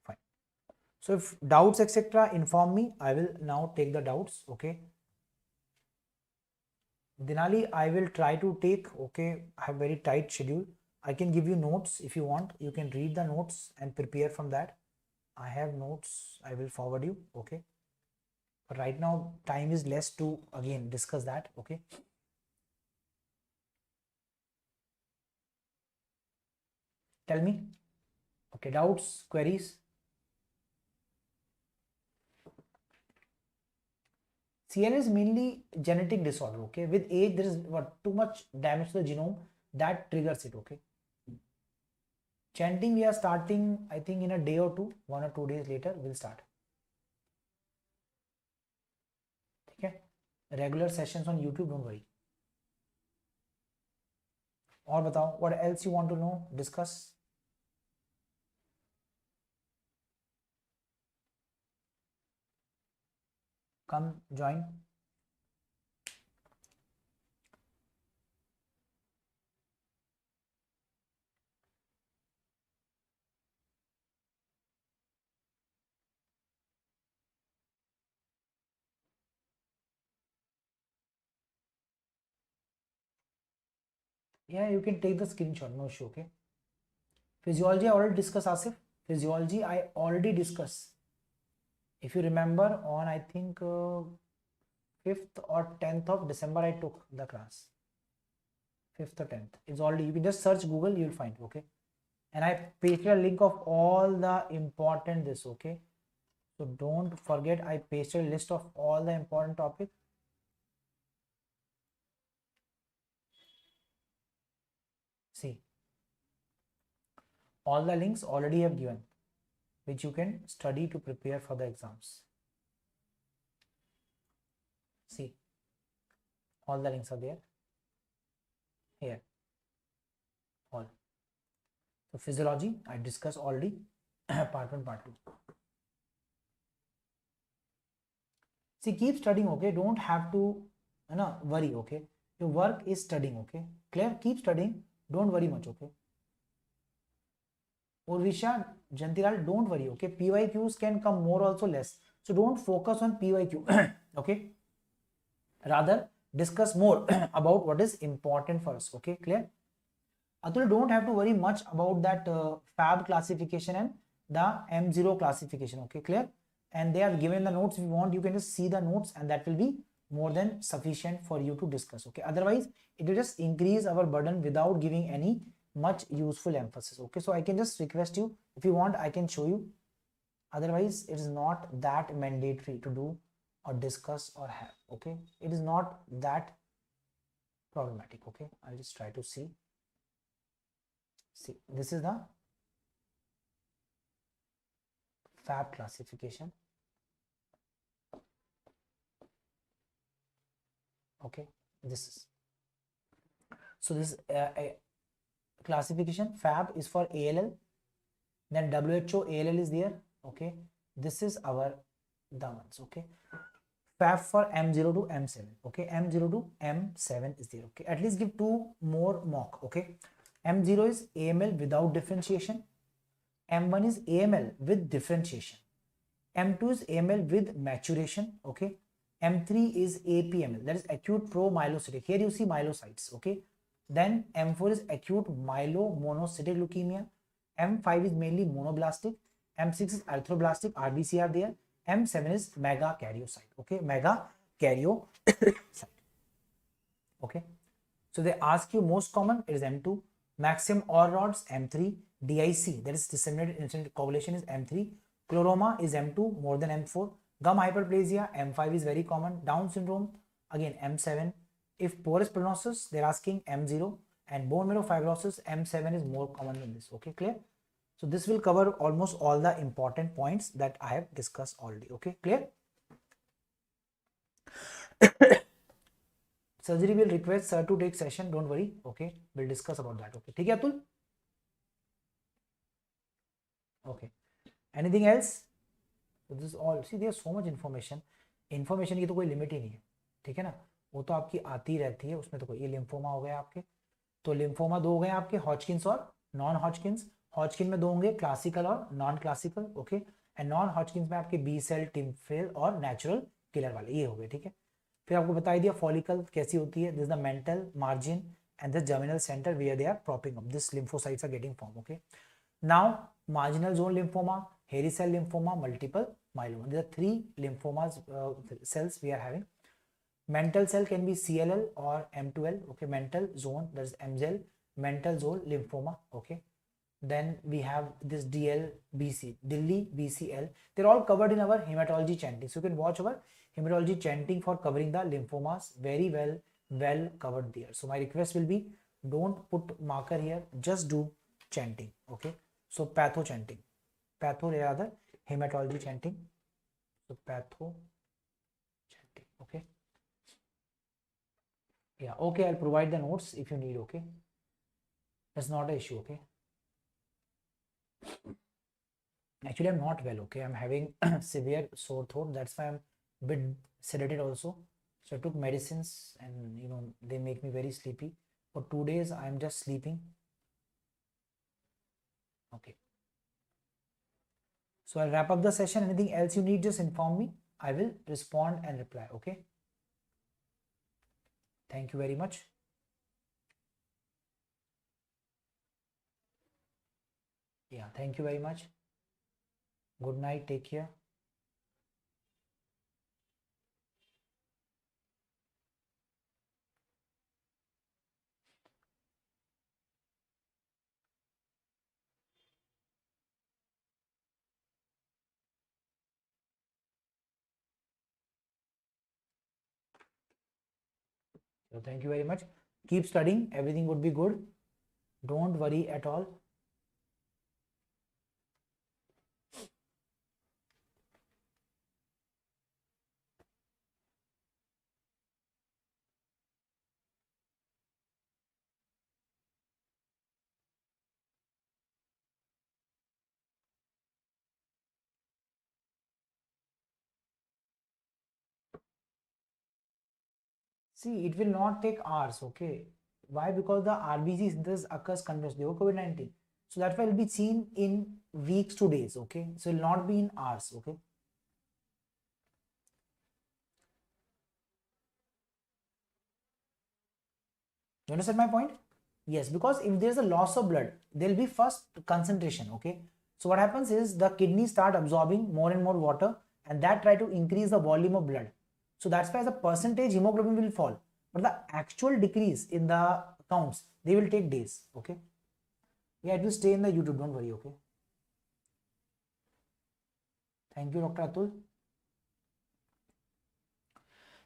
Fine. So if doubts, etc., inform me. I will now take the doubts. Okay. Denali, I will try to take, okay, I have very tight schedule. I can give you notes if you want. You can read the notes and prepare from that. I have notes, I will forward you, okay. But right now, time is less to, again, discuss that, okay. Tell me, okay, doubts, queries? CLL is mainly genetic disorder, okay. With age, there is what too much damage to the genome that triggers it, okay. Chanting we are starting, I think in a day or two, 1 or 2 days later, we'll start. Okay. Regular sessions on YouTube, don't worry. और बताओ, what else you want to know, discuss? Come join. Yeah, you can take the screenshot, no issue, okay. Physiology I already discussed, Asif. Physiology I already discussed. If you remember, on I think 5th or 10th of December I took the class. 5th or 10th. It's already, you can just search Google, you'll find, okay. And I pasted a link of all the important this, okay. So don't forget, I pasted a list of all the important topics. See, all the links already have given, which you can study to prepare for the exams. See, all the links are there here, all. So physiology I discussed already, part 1, part 2. See, keep studying, okay. Don't have to worry, okay. Your work is studying, okay. Clear? Keep studying, don't worry much, okay. Urvisha, Jantiral, don't worry, okay. PYQs can come more also less, so don't focus on PYQ. Okay, rather discuss more about what is important for us, okay. Clear? Atul, don't have to worry much about that fab classification and the M0 classification, okay. Clear? And they have given the notes. If you want, you can just see the notes, and that will be more than sufficient for you to discuss, okay. Otherwise it will just increase our burden without giving any much useful emphasis, okay. So I can just request you, if you want, I can show you. Otherwise it is not that mandatory to do or discuss or have, okay. It is not that problematic, okay. I'll just try to see. This is the fab classification, okay. This is, so this a classification fab is for ALL, then WHO ALL is there, okay. This is our the ones, okay. Fab for M0 to M7, okay. M0 to M7 is there, okay. At least give 2 more mock, okay. M0 is AML without differentiation, M1 is AML with differentiation, M2 is AML with maturation, okay. M3 is APML, that is acute promyelocytic. Here you see myelocytes, okay. Then M4 is acute myelomonocytic leukemia. M5 is mainly monoblastic. M6 is erythroblastic, RBC are there. M7 is megakaryocyte. Okay, megakaryocyte. Okay, so they ask you most common, it is M2. Maximum or rods, M3. DIC, that is disseminated instant coagulation, is M3. Chloroma is M2 more than M4. Gum hyperplasia, M5 is very common. Down syndrome, again M7. If porous prognosis, they're asking M0. And bone marrow fibrosis, M7 is more common than this. Okay, clear? So this will cover almost all the important points that I have discussed already. Okay, clear? Surgery will request sir to take session. Don't worry. Okay, we'll discuss about that. Okay, ठीक है Atul? Okay. Anything else? So this is all. See, there's so much information. Information की तो कोई limit ही नहीं है, ठीक है ना? वो तो आपकी आती रहती है, उसमें तो कोई, ये लिम्फोमा हो गया आपके, तो लिम्फोमा दो हो गए आपके, हॉजकिंस और नॉन हॉजकिंस। हॉजकिन में दो होंगे, क्लासिकल और non classical. Okay, and non Hodgkins में आपके बी सेल, टिम्फेल और नेचुरल किलर वाले, ये हो गए, ठीक है। फिर आपको बता दिया फॉलिकल कैसी होती है, this the mantle margin and the germinal centre where they are propping up, this lymphocytes are getting formed. Okay, now marginal zone lymphoma, hairy cell lymphoma, multiple myeloma, these are three lymphomas cells we are having. Mental cell can be CLL or M2L. Okay, mental zone, that is MZL, mental zone lymphoma. Okay, then we have this DLBC, Delhi BCL. They're all covered in our hematology chanting, so you can watch our hematology chanting for covering the lymphomas very well covered there. So my request will be, don't put marker here, just do chanting. Okay, so patho chanting, patho rather hematology chanting, so patho chanting. Okay, yeah, okay, I'll provide the notes if you need. Okay, that's not an issue. Okay, actually I'm not well. Okay, I'm having severe sore throat, that's why I'm a bit sedated also. So I took medicines and they make me very sleepy. For 2 days I'm just sleeping. Okay, so I'll wrap up the session. Anything else you need, just inform me, I will respond and reply. Okay, thank you very much. Yeah, thank you very much. Good night, take care. So thank you very much. Keep studying, everything would be good. Don't worry at all. See, it will not take hours. Okay, why? Because the RBC synthesis occurs continuously over COVID-19. So that's why it will be seen in weeks to days. Okay, so it will not be in hours. Okay, you understand my point? Yes, because if there's a loss of blood, there'll be first concentration. Okay, so what happens is the kidneys start absorbing more and more water, and that try to increase the volume of blood. So that's why as a percentage hemoglobin will fall, but the actual decrease in the counts, they will take days. Okay, yeah, it will stay in the YouTube, don't worry. Okay, thank you, Dr. Atul.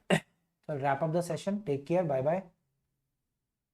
So I'll wrap up the session. Take care. Bye bye.